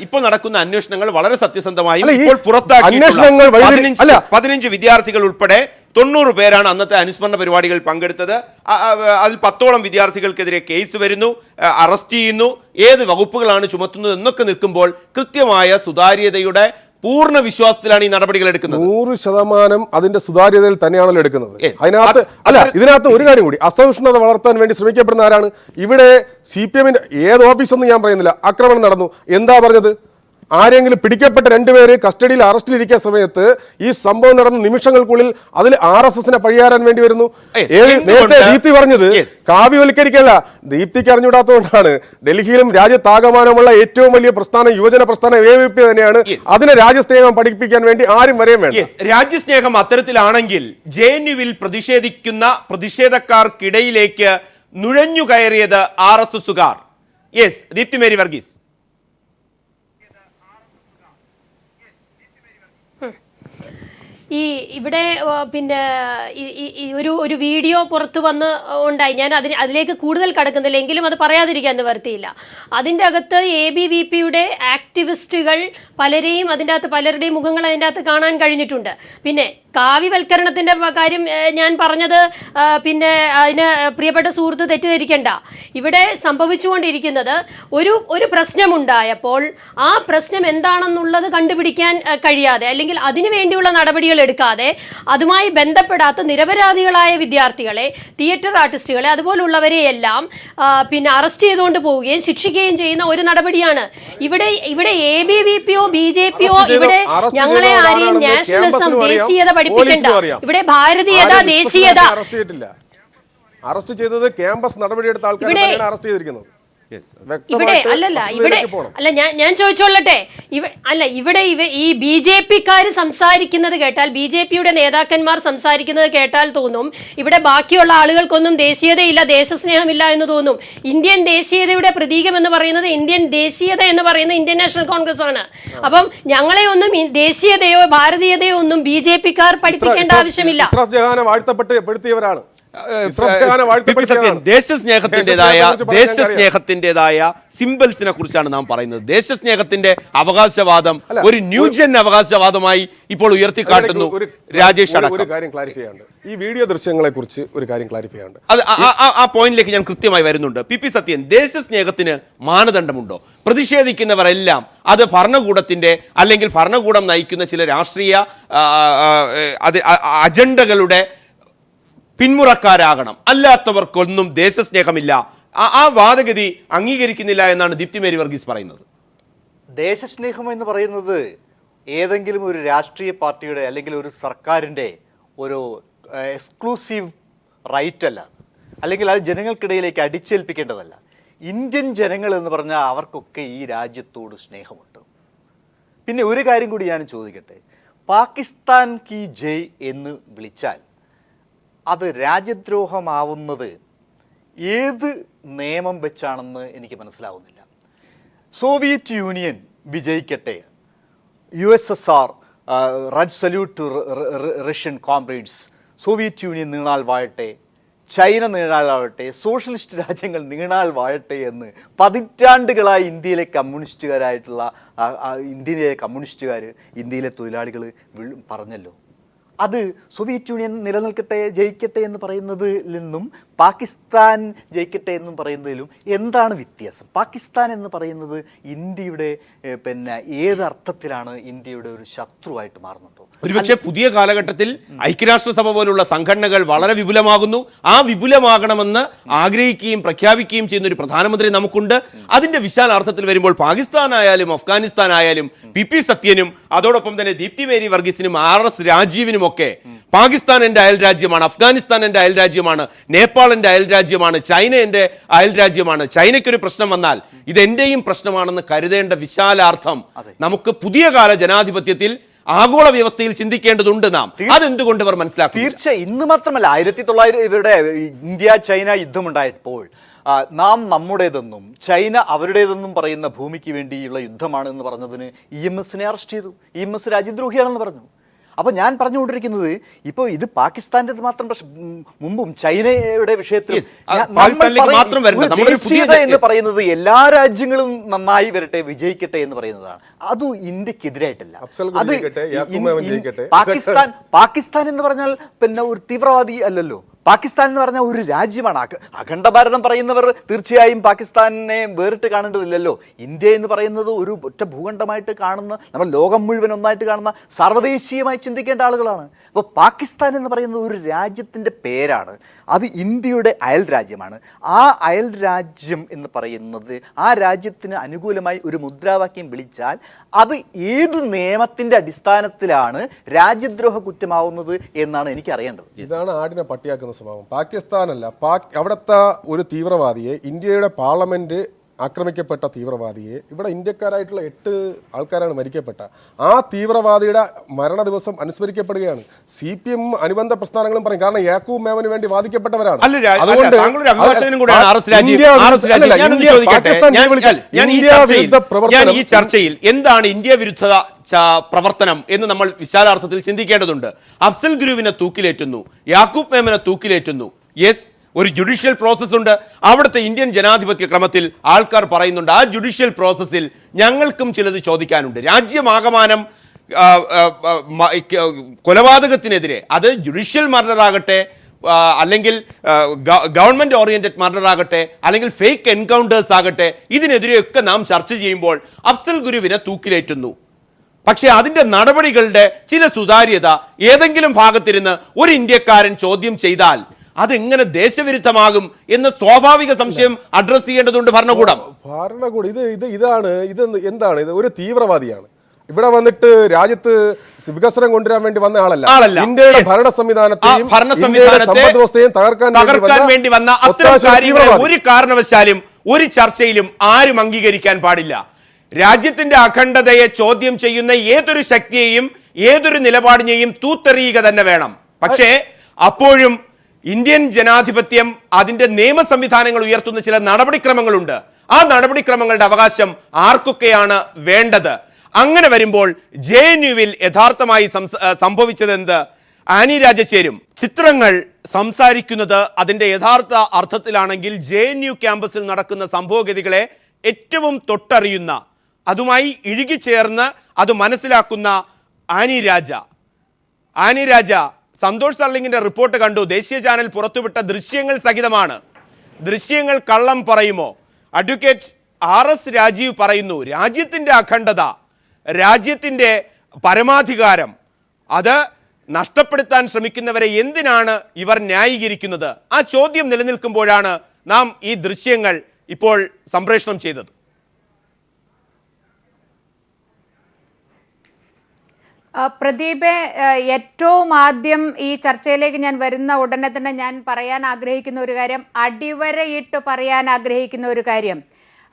ഇപ്പോൾ നടക്കുന്ന അന്വേഷണങ്ങൾ വളരെ സത്യസന്ധമായി ഇപ്പോൾ പുറത്താക്കിയിട്ടുള്ള 15 വിദ്യാർത്ഥികൾ ഉൾപ്പെടെ 90 പേരാണ് അന്നത്തെ അനുസ്മരണ പരിപാടികളിൽ പങ്കെടുത്തത്. അതിൽ 10ഓളം വിദ്യാർത്ഥികൾക്കെതിരെ കേസ് വരുന്നു, അറസ്റ്റ് ചെയ്യുന്നു. ഏത് വകുപ്പുകളാണ് ചുമത്തുന്നത് എന്നൊക്കെ നിൽക്കുമ്പോൾ കൃത്യമായ സുതാര്യതയുടെ പൂർണ്ണ വിശ്വാസത്തിലാണ് ഈ നടപടികൾ എടുക്കുന്നത്. 100% അതിന്റെ സുതാര്യതയിൽ തന്നെയാണല്ലോ എടുക്കുന്നത്. അതിനകത്ത് ഇതിനകത്ത് ഒരു കാര്യം കൂടി, അസഹിഷ്ണുത വളർത്താൻ വേണ്ടി ശ്രമിക്കപ്പെടുന്ന ആരാണ്? ഇവിടെ CPM-ന്റെ ഏത് ഓഫീസൊന്നും ഞാൻ പറയുന്നില്ല, ആക്രമണം നടന്നു. എന്താ പറഞ്ഞത്? ആരെങ്കിലും പിടിക്കപ്പെട്ട 2 പേര് കസ്റ്റഡിയിൽ അറസ്റ്റിലിരിക്കുന്ന സമയത്ത് ഈ സംഭവം നടന്ന നിമിഷങ്ങൾക്കുള്ളിൽ അതിൽ RSS-നെ പഴിയാറാൻ വേണ്ടി വരുന്നു. നേരത്തെ ദീപ്തി പറഞ്ഞത് കാവ്യവൽക്കരിക്കല്ല, ദീപ്തിക്ക് അറിഞ്ഞുകൂടാത്തതുകൊണ്ടാണ്. ഡൽഹിയിലും രാജ്യത്താകമാനമുള്ള ഏറ്റവും വലിയ പ്രസ്ഥാനം യുവജന പ്രസ്ഥാനം AVP തന്നെയാണ്. അതിനെ രാജ്യസ്നേഹം പഠിപ്പിക്കാൻ വേണ്ടി ആരും വരെയും വേണ്ട. രാജ്യസ്നേഹം അത്തരത്തിലാണെങ്കിൽ JNU-വിൽ പ്രതിഷേധിക്കുന്ന പ്രതിഷേധക്കാർക്കിടയിലേക്ക് നുഴഞ്ഞു കയറിയത് RSS-കാർ. ദീപ്തി മേരി വർഗീസ്. ഇവിടെ പിന്നെ ഒരു വീഡിയോ പുറത്തു വന്ന് ഉണ്ടായി. ഞാൻ അതിലേക്ക് കൂടുതൽ കടക്കുന്നില്ല, എങ്കിലും അത് പറയാതിരിക്കാൻ നിവർത്തിയില്ല. അതിൻ്റെ അകത്ത് ABVP-യുടെ ആക്ടിവിസ്റ്റുകൾ പലരെയും അതിൻ്റെ അകത്ത് പലരുടെയും മുഖങ്ങൾ അതിൻ്റെ അകത്ത് കാണാൻ കഴിഞ്ഞിട്ടുണ്ട്. പിന്നെ കാവ്യവൽക്കരണത്തിൻ്റെ കാര്യം ഞാൻ പറഞ്ഞത് പിന്നെ അതിന് പ്രിയപ്പെട്ട സുഹൃത്ത് തെറ്റിദ്ധരിക്കേണ്ട. ഇവിടെ സംഭവിച്ചുകൊണ്ടിരിക്കുന്നത് ഒരു പ്രശ്നമുണ്ടായപ്പോൾ ആ പ്രശ്നം എന്താണെന്നുള്ളത് കണ്ടുപിടിക്കാൻ കഴിയാതെ, അല്ലെങ്കിൽ അതിനു വേണ്ടിയുള്ള നടപടികൾ എടുക്കാതെ, അതുമായി ബന്ധപ്പെടാത്ത നിരപരാധികളായ വിദ്യാർത്ഥികളെ, തിയേറ്റർ ആർട്ടിസ്റ്റുകളെ, അതുപോലുള്ളവരെയെല്ലാം പിന്നെ അറസ്റ്റ് ചെയ്തുകൊണ്ട് പോവുകയും ശിക്ഷിക്കുകയും ചെയ്യുന്ന ഒരു നടപടിയാണ് ഇവിടെ ABVP-യോ BJP-യോ ഇവിടെ ഞങ്ങളെ ആരെയും നാഷണലിസം, ദേശീയത പഠിപ്പിക്കണ്ട. ഇവിടെ ഭാരതീയത, ദേശീയത. അറസ്റ്റ് ചെയ്തത് ക്യാമ്പസ് നടപടിയെടുത്ത ആൾക്കാരെ അറസ്റ്റ് ചെയ്തിരിക്കുന്നത്. ഇവിടെ ഞാൻ ചോദിച്ചോളട്ടെ, ഇവിടെ ഈ BJP-ക്കാർ സംസാരിക്കുന്നത് കേട്ടാൽ, BJP-യുടെ നേതാക്കന്മാർ സംസാരിക്കുന്നത് കേട്ടാൽ തോന്നും ഇവിടെ ബാക്കിയുള്ള ആളുകൾക്കൊന്നും ദേശീയതയില്ല, ദേശസ്നേഹമില്ല എന്ന് തോന്നും. ഇന്ത്യൻ ദേശീയതയുടെ പ്രതീകം എന്ന് പറയുന്നത്, ഇന്ത്യൻ ദേശീയത എന്ന് പറയുന്നത് ഇന്ത്യൻ നാഷണൽ കോൺഗ്രസ് ആണ്. അപ്പം ഞങ്ങളെ ഒന്നും ദേശീയതയോ ഭാരതീയതയോ ഒന്നും BJP-ക്കാർ പഠിപ്പിക്കേണ്ട ആവശ്യമില്ല. ദേശസ്നേഹത്തിന്റേതായ സിംബൽസിനെ കുറിച്ചാണ് നാം പറയുന്നത്. ദേശസ്നേഹത്തിന്റെ അവകാശവാദം ഒരു ന്യൂജൻ അവകാശവാദമായി ഇപ്പോൾ ഉയർത്തിക്കാട്ടുന്നു രാജേഷ്. ഒരു കാര്യം ക്ലാരിഫൈ ചെയ്യാനുണ്ട്, ഈ വീഡിയോ ദൃശ്യങ്ങളെ കുറിച്ച് ഒരു കാര്യം ക്ലാരിഫൈ ചെയ്യാനുണ്ട്. അത് ആ പോയിന്റിലേക്ക് ഞാൻ കൃത്യമായി വരുന്നുണ്ട്. PP സത്യൻ, ദേശസ്നേഹത്തിന് മാനദണ്ഡമുണ്ടോ? പ്രതിഷേധിക്കുന്നവരെല്ലാം അത് ഭരണകൂടത്തിന്റെ അല്ലെങ്കിൽ ഭരണകൂടം നയിക്കുന്ന ചില രാഷ്ട്രീയ അജണ്ടകളുടെ പിന്മുറക്കാരാകണം, അല്ലാത്തവർക്കൊന്നും ദേശസ്നേഹമില്ല, ആ വാദഗതി അംഗീകരിക്കുന്നില്ല എന്നാണ് ദീപ്തി മേരി വർഗീസ് പറയുന്നത്. ദേശസ്നേഹം എന്ന് പറയുന്നത് ഏതെങ്കിലും ഒരു രാഷ്ട്രീയ പാർട്ടിയുടെ അല്ലെങ്കിൽ ഒരു സർക്കാരിൻ്റെ ഒരു എക്സ്ക്ലൂസീവ് റൈറ്റ് അല്ല, അല്ലെങ്കിൽ അത് ജനങ്ങൾക്കിടയിലേക്ക് അടിച്ചേൽപ്പിക്കേണ്ടതല്ല. ഇന്ത്യൻ ജനങ്ങൾ എന്ന് പറഞ്ഞാൽ അവർക്കൊക്കെ ഈ രാജ്യത്തോട് സ്നേഹമുണ്ട്. പിന്നെ ഒരു കാര്യം കൂടി ഞാൻ ചോദിക്കട്ടെ, പാകിസ്ഥാൻ കി ജയ് എന്ന് വിളിച്ചാൽ അത് രാജ്യദ്രോഹമാവുന്നത് ഏത് നിയമം വെച്ചാണെന്ന് എനിക്ക് മനസ്സിലാവുന്നില്ല. സോവിയറ്റ് യൂണിയൻ വിജയിക്കട്ടെ, USSR, red salute to Russian comrades, Soviet Union നീണാൾ വാഴട്ടെ, ചൈന നീണാൾ വാഴട്ടെ, സോഷ്യലിസ്റ്റ് രാജ്യങ്ങൾ നീണാൾ വാഴട്ടെ എന്ന് പതിറ്റാണ്ടുകളായി ഇന്ത്യയിലെ കമ്മ്യൂണിസ്റ്റുകാരായിട്ടുള്ള ഇന്ത്യയിലെ കമ്മ്യൂണിസ്റ്റുകാർ, ഇന്ത്യയിലെ തൊഴിലാളികൾ പറഞ്ഞല്ലോ. അത് സോവിയറ്റ് യൂണിയൻ നിലനിൽക്കട്ടെ, ജയിക്കട്ടെ എന്ന് പറയുന്നതിൽ നിന്നും പാകിസ്ഥാൻ ജയിക്കട്ടെ എന്നും പറയുന്നതിലും എന്താണ് വ്യത്യാസം? പാകിസ്ഥാൻ എന്ന് പറയുന്നത് ഇന്ത്യയുടെ ഏത് അർത്ഥത്തിലാണ് ഇന്ത്യയുടെ ഒരു ശത്രുവായിട്ട് മാറുന്നുണ്ടോ? ഒരുപക്ഷെ പുതിയ കാലഘട്ടത്തിൽ ഐക്യരാഷ്ട്രസഭ പോലുള്ള സംഘടനകൾ വളരെ വിപുലമാകുന്നു. ആ വിപുലമാകണമെന്ന് ആഗ്രഹിക്കുകയും പ്രഖ്യാപിക്കുകയും ചെയ്യുന്ന ഒരു പ്രധാനമന്ത്രി നമുക്കുണ്ട്. അതിന്റെ വിശാല അർത്ഥത്തിൽ വരുമ്പോൾ പാകിസ്ഥാനായാലും അഫ്ഗാനിസ്ഥാൻ ആയാലും PP സത്യനും അതോടൊപ്പം തന്നെ ദീപ്തി മേരി വർഗീസിനും RS രാജീവിനും ഒക്കെ പാകിസ്ഥാൻ എൻ്റെ അയൽ രാജ്യമാണ്, അഫ്ഗാനിസ്ഥാൻ എൻ്റെ അയൽ രാജ്യമാണ്, നേപ്പാൾ എൻ്റെ അയൽ രാജ്യമാണ്, ചൈന എൻ്റെ അയൽ രാജ്യമാണ്. ചൈനയ്ക്കൊരു പ്രശ്നം വന്നാൽ ഇത് എന്റെയും പ്രശ്നമാണെന്ന് കരുതേണ്ട വിശാലാർത്ഥം നമുക്ക് പുതിയ കാല ജനാധിപത്യത്തിൽ ആഗോള വ്യവസ്ഥയിൽ ചിന്തിക്കേണ്ടതുണ്ട്. നാം അതെന്തുകൊണ്ട് അവർ മനസ്സിലാക്കും? തീർച്ചയായും. ഇന്ന് മാത്രമല്ല, 1900 ഇവരുടെ ഇന്ത്യ ചൈന യുദ്ധമുണ്ടായപ്പോൾ നാം നമ്മുടേതെന്നും ചൈന അവരുടേതെന്നും പറയുന്ന ഭൂമിക്ക് വേണ്ടിയുള്ള യുദ്ധമാണ് എന്ന് പറഞ്ഞതിന് EMS അറസ്റ്റ് ചെയ്തു. EMS രാജ്യദ്രോഹിയാണെന്ന് പറഞ്ഞു. അപ്പോൾ ഞാൻ പറഞ്ഞുകൊണ്ടിരിക്കുന്നത് ഇപ്പോൾ ഇത് പാകിസ്ഥാൻ്റെ മാത്രം മുമ്പും ചൈനയുടെ വിഷയത്തിൽ എന്ന് പറയുന്നത് എല്ലാ രാജ്യങ്ങളും നന്നായി വരട്ടെ, വിജയിക്കട്ടെ എന്ന് പറയുന്നതാണ്. അത് ഇന്ത്യക്കെതിരായിട്ടല്ല. അത് പാകിസ്ഥാൻ എന്ന് പറഞ്ഞാൽ ഒരു തീവ്രവാദി അല്ലല്ലോ. പാകിസ്ഥാൻ എന്ന് പറഞ്ഞാൽ ഒരു രാജ്യമാണ്. അഖണ്ഡ ഭാരതം പറയുന്നവർ തീർച്ചയായും പാകിസ്ഥാനെ വേറിട്ട് കാണേണ്ടതില്ലല്ലോ. ഇന്ത്യ എന്ന് പറയുന്നത് ഒരു ഒറ്റ ഭൂഖണ്ഡമായിട്ട് കാണുന്ന, നമ്മൾ ലോകം മുഴുവൻ ഒന്നായിട്ട് കാണുന്ന, സാർവദേശീയമായി ചിന്തിക്കേണ്ട ആളുകളാണ്. അപ്പോൾ പാകിസ്ഥാൻ എന്ന് പറയുന്നത് ഒരു രാജ്യത്തിൻ്റെ പേരാണ്. അത് ഇന്ത്യയുടെ അയൽ രാജ്യമാണ്. ആ അയൽ രാജ്യം എന്ന് പറയുന്നത് ആ രാജ്യത്തിന് അനുകൂലമായി ഒരു മുദ്രാവാക്യം വിളിച്ചാൽ അത് ഏത് നിയമത്തിൻ്റെ അടിസ്ഥാനത്തിലാണ് രാജ്യദ്രോഹ കുറ്റമാവുന്നത് എന്നാണ് എനിക്ക് അറിയേണ്ടത്. ഇതാണ് ആടിനെ പട്ടിയാക്കുന്ന സ്വഭാവം. പാകിസ്ഥാനല്ല, അവിടുത്തെ ഒരു തീവ്രവാദിയെ, ഇന്ത്യയുടെ പാർലമെന്റ് ആക്രമിക്കപ്പെട്ട തീവ്രവാദിയെ, ഇവിടെ ഇന്ത്യക്കാരായിട്ടുള്ള 8 ആൾക്കാരാണ് മരിക്കപ്പെട്ട. ആ തീവ്രവാദിയുടെ മരണ ദിവസം അനുസ്മരിക്കപ്പെടുകയാണ്. CPM അനുബന്ധ പ്രസ്ഥാനങ്ങളും പറയും. കാരണം യാക്കൂബ് മേമന് വേണ്ടി വാദിക്കപ്പെട്ടവരാണ്. ഈ ചർച്ചയിൽ എന്താണ് ഇന്ത്യ വിരുദ്ധ പ്രവർത്തനം എന്ന് നമ്മൾ വിശാലാർത്ഥത്തിൽ ചിന്തിക്കേണ്ടതുണ്ട്. അഫ്സൽ ഗുരുവിനെ തൂക്കിലേറ്റുന്നു, യാക്കൂബ് മേമനെ തൂക്കിലേറ്റുന്നു. യെസ്, ഒരു ജുഡീഷ്യൽ പ്രോസസ് ഉണ്ട്. അവിടുത്തെ ഇന്ത്യൻ ജനാധിപത്യ ക്രമത്തിൽ ആൾക്കാർ പറയുന്നുണ്ട് ആ ജുഡീഷ്യൽ പ്രോസസ്സിൽ ഞങ്ങൾക്കും ചിലത് ചോദിക്കാനുണ്ട്. രാജ്യമാകമാനം കൊലപാതകത്തിനെതിരെ, അത് ജുഡീഷ്യൽ മർഡർ ആകട്ടെ, അല്ലെങ്കിൽ ഗവൺമെന്റ് ഓറിയന്റഡ് മർഡർ ആകട്ടെ, അല്ലെങ്കിൽ ഫേക്ക് എൻകൗണ്ടേഴ്സ് ആകട്ടെ, ഇതിനെതിരെയൊക്കെ നാം ചർച്ച ചെയ്യുമ്പോൾ അഫ്സൽ ഗുരുവിനെ തൂക്കിലേറ്റുന്നു. പക്ഷേ അതിൻ്റെ നടപടികളുടെ ചില സുതാര്യത ഏതെങ്കിലും ഭാഗത്തിരുന്ന് ഒരു ഇന്ത്യക്കാരൻ ചോദ്യം ചെയ്താൽ അതെങ്ങനെ ദേശവിരുദ്ധമാകും എന്ന സ്വാഭാവിക സംശയം അഡ്രസ് ചെയ്യേണ്ടതുണ്ട് ഭരണകൂടം. ഇതാണ് എന്താണ് ഇത്? ഒരു തീവ്രവാദിയാണ് ഇവിടെ വന്നിട്ട് രാജ്യത്ത് വികസനം കൊണ്ടുവരാൻ വേണ്ടി വന്ന ആളല്ല. ഇന്ത്യയുടെ ഭരണ സംവിധാനത്തെയും തകർക്കാൻ വേണ്ടി വന്ന അത്തരം കാര്യങ്ങളെ ഒരു കാരണവശാലും ഒരു ചർച്ചയിലും ആരും അംഗീകരിക്കാൻ പാടില്ല. രാജ്യത്തിന്റെ അഖണ്ഡതയെ ചോദ്യം ചെയ്യുന്ന ഏതൊരു ശക്തിയെയും ഏതൊരു നിലപാടിനെയും തൂത്തെറിയുക തന്നെ വേണം. പക്ഷേ അപ്പോഴും ഇന്ത്യൻ ജനാധിപത്യം അതിന്റെ നിയമ സംവിധാനങ്ങൾ ഉയർത്തുന്ന ചില നടപടിക്രമങ്ങളുണ്ട്. ആ നടപടിക്രമങ്ങളുടെ അവകാശം ആർക്കൊക്കെയാണ് വേണ്ടത്? അങ്ങനെ വരുമ്പോൾ JNUവിൽ യഥാർത്ഥമായി സംഭവിച്ചത് എന്ത്? ആനി രാജശേരും ചിത്രങ്ങൾ സംസാരിക്കുന്നത് അതിന്റെ യഥാർത്ഥ അർത്ഥത്തിലാണെങ്കിൽ JNU ക്യാമ്പസിൽ നടക്കുന്ന സംഭവഗതികളെ ഏറ്റവും തൊട്ടറിയുന്ന, അതുമായി ഇഴുകിച്ചേർന്ന് അത് മനസ്സിലാക്കുന്ന ആനി രാജ സന്തോഷ് സർലിങ്ങിന്റെ റിപ്പോർട്ട് കണ്ടു. ദേശീയ ചാനൽ പുറത്തുവിട്ട ദൃശ്യങ്ങൾ സഹിതമാണ്. ദൃശ്യങ്ങൾ കള്ളം പറയുമോ? അഡ്വക്കേറ്റ് RS രാജീവ് പറയുന്നു, രാജ്യത്തിന്റെ അഖണ്ഡത, രാജ്യത്തിന്റെ പരമാധികാരം അത് നഷ്ടപ്പെടുത്താൻ ശ്രമിക്കുന്നവരെ എന്തിനാണ് ഇവർ ന്യായീകരിക്കുന്നത്? ആ ചോദ്യം നിലനിൽക്കുമ്പോഴാണ് നാം ഈ ദൃശ്യങ്ങൾ ഇപ്പോൾ സംപ്രേഷണം ചെയ്തത്. പ്രദീപെ, ഏറ്റവും ആദ്യം ഈ ചർച്ചയിലേക്ക് ഞാൻ വരുന്ന ഉടനെ തന്നെ ഞാൻ പറയാൻ ആഗ്രഹിക്കുന്ന ഒരു കാര്യം, അടിവരയിട്ട് പറയാൻ ആഗ്രഹിക്കുന്ന ഒരു കാര്യം,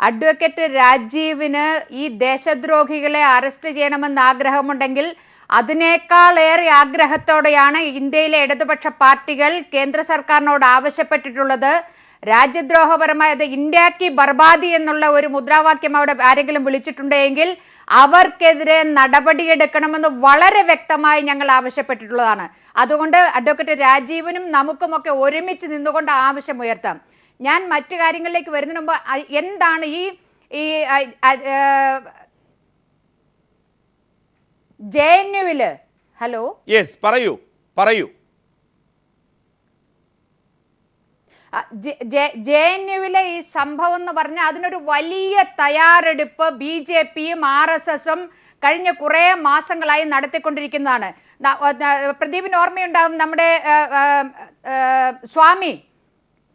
അഡ്വക്കേറ്റ് രാജീവിന് ഈ ദേശദ്രോഹികളെ അറസ്റ്റ് ചെയ്യണമെന്ന് ആഗ്രഹമുണ്ടെങ്കിൽ അതിനേക്കാളേറെ ആഗ്രഹത്തോടെയാണ് ഇന്ത്യയിലെ ഇടതുപക്ഷ പാർട്ടികൾ കേന്ദ്ര സർക്കാരിനോട് ആവശ്യപ്പെട്ടിട്ടുള്ളത്. രാജ്യദ്രോഹപരമായത് ഇന്ത്യക്ക് ബർബാദി എന്നുള്ള ഒരു മുദ്രാവാക്യം അവിടെ ആരെങ്കിലും വിളിച്ചിട്ടുണ്ടെങ്കിൽ അവർക്കെതിരെ നടപടിയെടുക്കണമെന്ന് വളരെ വ്യക്തമായി ഞങ്ങൾ ആവശ്യപ്പെട്ടിട്ടുള്ളതാണ്. അതുകൊണ്ട് അഡ്വക്കേറ്റ് രാജീവിനും നമുക്കുമൊക്കെ ഒരുമിച്ച് നിന്നുകൊണ്ട് ആവശ്യമുയർത്താം. ഞാൻ മറ്റു കാര്യങ്ങളിലേക്ക് വരുന്നതിന് മുമ്പ് എന്താണ് ഈ JNUവില് ഹലോ യെസ് പറയൂ JNUവിലെ ഈ സംഭവം എന്ന് പറഞ്ഞാൽ അതിനൊരു വലിയ തയ്യാറെടുപ്പ് BJPയും RSSും കഴിഞ്ഞ കുറേ മാസങ്ങളായി നടത്തിക്കൊണ്ടിരിക്കുന്നതാണ്. പ്രദീപിന് ഓർമ്മയുണ്ടാവും, നമ്മുടെ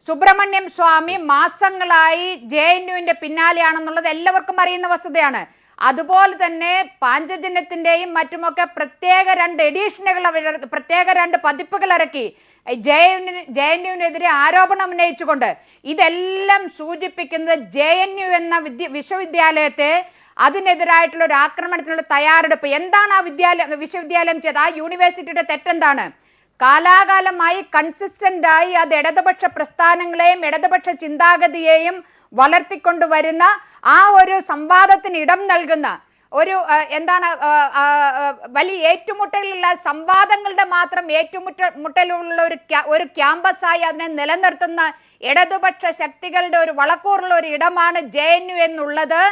സുബ്രഹ്മണ്യം സ്വാമി മാസങ്ങളായി JNUവിൻ്റെ പിന്നാലെയാണെന്നുള്ളത് എല്ലാവർക്കും അറിയുന്ന വസ്തുതയാണ്. അതുപോലെ തന്നെ പാഞ്ചജന്യത്തിൻ്റെയും മറ്റുമൊക്കെ പ്രത്യേക 2 എഡിഷനുകൾ, പ്രത്യേക 2 പതിപ്പുകൾ ഇറക്കി JNUവിനെതിരെ ആരോപണം ഉന്നയിച്ചുകൊണ്ട്. ഇതെല്ലാം സൂചിപ്പിക്കുന്നത് JNU എന്ന വിശ്വവിദ്യാലയത്തെ അതിനെതിരായിട്ടുള്ള ഒരു ആക്രമണത്തിനുള്ള തയ്യാറെടുപ്പ്. എന്താണ് ആ വിശ്വവിദ്യാലയം ചെയ്തത്? ആ യൂണിവേഴ്സിറ്റിയുടെ തെറ്റെന്താണ്? കാലാകാലമായി കൺസിസ്റ്റൻ്റായി അത് ഇടതുപക്ഷ പ്രസ്ഥാനങ്ങളെയും ഇടതുപക്ഷ ചിന്താഗതിയെയും വളർത്തിക്കൊണ്ടുവരുന്ന ആ ഒരു സംവാദത്തിന് ഇടം നൽകുന്ന ഒരു വലിയ ഏറ്റുമുട്ടലുള്ള സംവാദങ്ങളുടെ മാത്രം ഏറ്റുമുട്ടലുള്ള ഒരു ക്യാമ്പസായി അതിനെ നിലനിർത്തുന്ന ഇടതുപക്ഷ ശക്തികളുടെ ഒരു വളക്കൂറുള്ള ഒരു ഇടമാണ് JNU എന്നുള്ളത്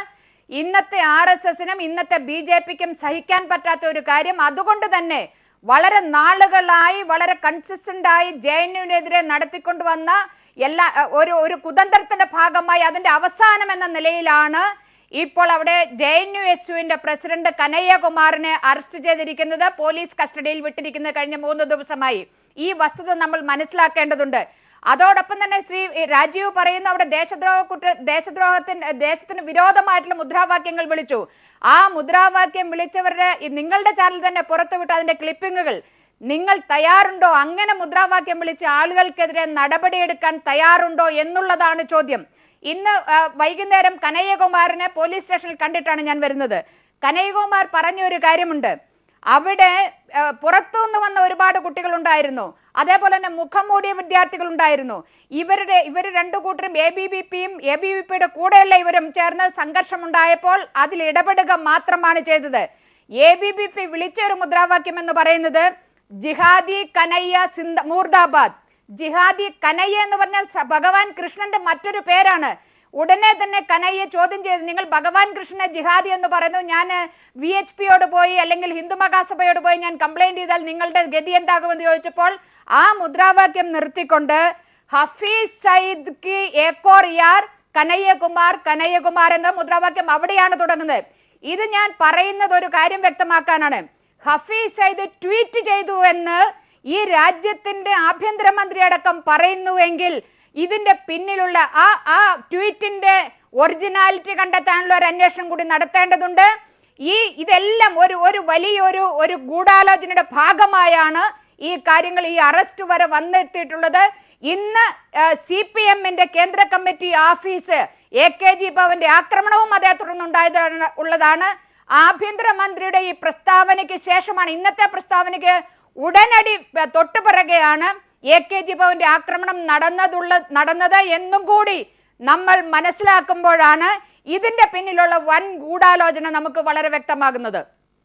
ഇന്നത്തെ RSSനും ഇന്നത്തെ BJPക്കും സഹിക്കാൻ പറ്റാത്ത ഒരു കാര്യം. അതുകൊണ്ട് തന്നെ വളരെ നാളുകളായി വളരെ കൺസിസ്റ്റൻ്റായി JNUവിനെതിരെ നടത്തിക്കൊണ്ടുവന്ന ഒരു കുതന്ത്രത്തിന്റെ ഭാഗമായി അതിന്റെ അവസാനം എന്ന നിലയിലാണ് ഇപ്പോൾ അവിടെ JNUSUവിന്റെ പ്രസിഡന്റ് കനയ്യകുമാറിനെ അറസ്റ്റ് ചെയ്തിരിക്കുന്നത്, പോലീസ് കസ്റ്റഡിയിൽ വിട്ടിരിക്കുന്നത് കഴിഞ്ഞ 3 ദിവസമായി. ഈ വസ്തുത നമ്മൾ മനസ്സിലാക്കേണ്ടതുണ്ട്. അതോടൊപ്പം തന്നെ ശ്രീ രാജീവ് പറയുന്ന അവിടെ ദേശത്തിന് വിരോധമായിട്ടുള്ള മുദ്രാവാക്യങ്ങൾ വിളിച്ചു. ആ മുദ്രാവാക്യം വിളിച്ചവരുടെ നിങ്ങളുടെ ചാനൽ തന്നെ പുറത്തുവിട്ട അതിന്റെ ക്ലിപ്പിങ്ങുകൾ നിങ്ങൾ തയ്യാറുണ്ടോ? അങ്ങനെ മുദ്രാവാക്യം വിളിച്ച ആളുകൾക്കെതിരെ നടപടിയെടുക്കാൻ തയ്യാറുണ്ടോ എന്നുള്ളതാണ് ചോദ്യം. ഇന്ന് വൈകുന്നേരം കനയ്യകുമാറിനെ പോലീസ് സ്റ്റേഷനിൽ കണ്ടിട്ടാണ് ഞാൻ വരുന്നത്. കനയ്യകുമാർ പറഞ്ഞ ഒരു കാര്യമുണ്ട്, അവിടെ പുറത്തുനിന്ന് വന്ന ഒരുപാട് കുട്ടികളുണ്ടായിരുന്നു, അതേപോലെ തന്നെ മുഖം മൂടിയ വിദ്യാർത്ഥികളുണ്ടായിരുന്നു. ഇവർ 2 കൂട്ടരും ABVPയും ABVPയുടെ കൂടെയുള്ള ഇവരും ചേർന്ന് സംഘർഷമുണ്ടായപ്പോൾ അതിൽ ഇടപെടുക മാത്രമാണ് ചെയ്തത്. ABVP വിളിച്ച ഒരു മുദ്രാവാക്യം എന്ന് പറയുന്നത് ജിഹാദി കനയ്യ മുർദാബാദ്. ജിഹാദി കനയ്യ എന്ന് പറഞ്ഞാൽ ഭഗവാൻ കൃഷ്ണന്റെ മറ്റൊരു പേരാണ്. ഉടനെ തന്നെ കനയ്യ ചോദ്യം ചെയ്തു, നിങ്ങൾ ഭഗവാൻ കൃഷ്ണനെ ജിഹാദി എന്ന് പറയുന്നു, ഞാൻ VHPയോട് പോയി അല്ലെങ്കിൽ ഹിന്ദു മഹാസഭയോട് പോയി ഞാൻ കംപ്ലൈന്റ് ചെയ്താൽ നിങ്ങളുടെ ഗതി എന്താകുമെന്ന് ചോദിച്ചപ്പോൾ ആ മുദ്രാവാക്യം നിർത്തിക്കൊണ്ട് ഹഫീസ് സയ്യിദ് കി ഏക്കോർ യാർ കനയ്യകുമാർ എന്ന മുദ്രാവാക്യം അവിടെയാണ് തുടങ്ങുന്നത്. ഇത് ഞാൻ പറയുന്നത് ഒരു കാര്യം വ്യക്തമാക്കാനാണ്. ഹഫീസ് സയ്യിദ് ട്വീറ്റ് ചെയ്തു എന്ന് ഈ രാജ്യത്തിന്റെ ആഭ്യന്തരമന്ത്രി അടക്കം പറയുന്നുവെങ്കിൽ ഇതിന്റെ പിന്നിലുള്ള ആ ട്വീറ്റിന്റെ ഒറിജിനാലിറ്റി കണ്ടെത്താനുള്ള ഒരു അന്വേഷണം കൂടി നടത്തേണ്ടതുണ്ട്. ഇതെല്ലാം ഒരു വലിയൊരു ഗൂഢാലോചനയുടെ ഭാഗമായാണ് ഈ കാര്യങ്ങൾ, ഈ അറസ്റ്റ് വരെ വന്നെത്തിയിട്ടുള്ളത്. ഇന്ന് CPMന്റെ കേന്ദ്ര കമ്മിറ്റി ഓഫീസ് AKG ഭവന്റെ ആക്രമണവും അതേ തുടർന്നുണ്ടായതാണ്. ആഭ്യന്തരമന്ത്രിയുടെ ഈ പ്രസ്താവനയ്ക്ക് ശേഷമാണ്, ഇന്നത്തെ പ്രസ്താവനയ്ക്ക് ഉടനടി തൊട്ടുപിറകെയാണ് AKG ഭവന്റെ ആക്രമണം നടന്നത് എന്നും കൂടി നമ്മൾ മനസ്സിലാക്കുമ്പോഴാണ് ഇതിന്റെ പിന്നിലുള്ള വൻ ഗൂഢാലോചന നമുക്ക് വളരെ വ്യക്തമാകുന്നത്.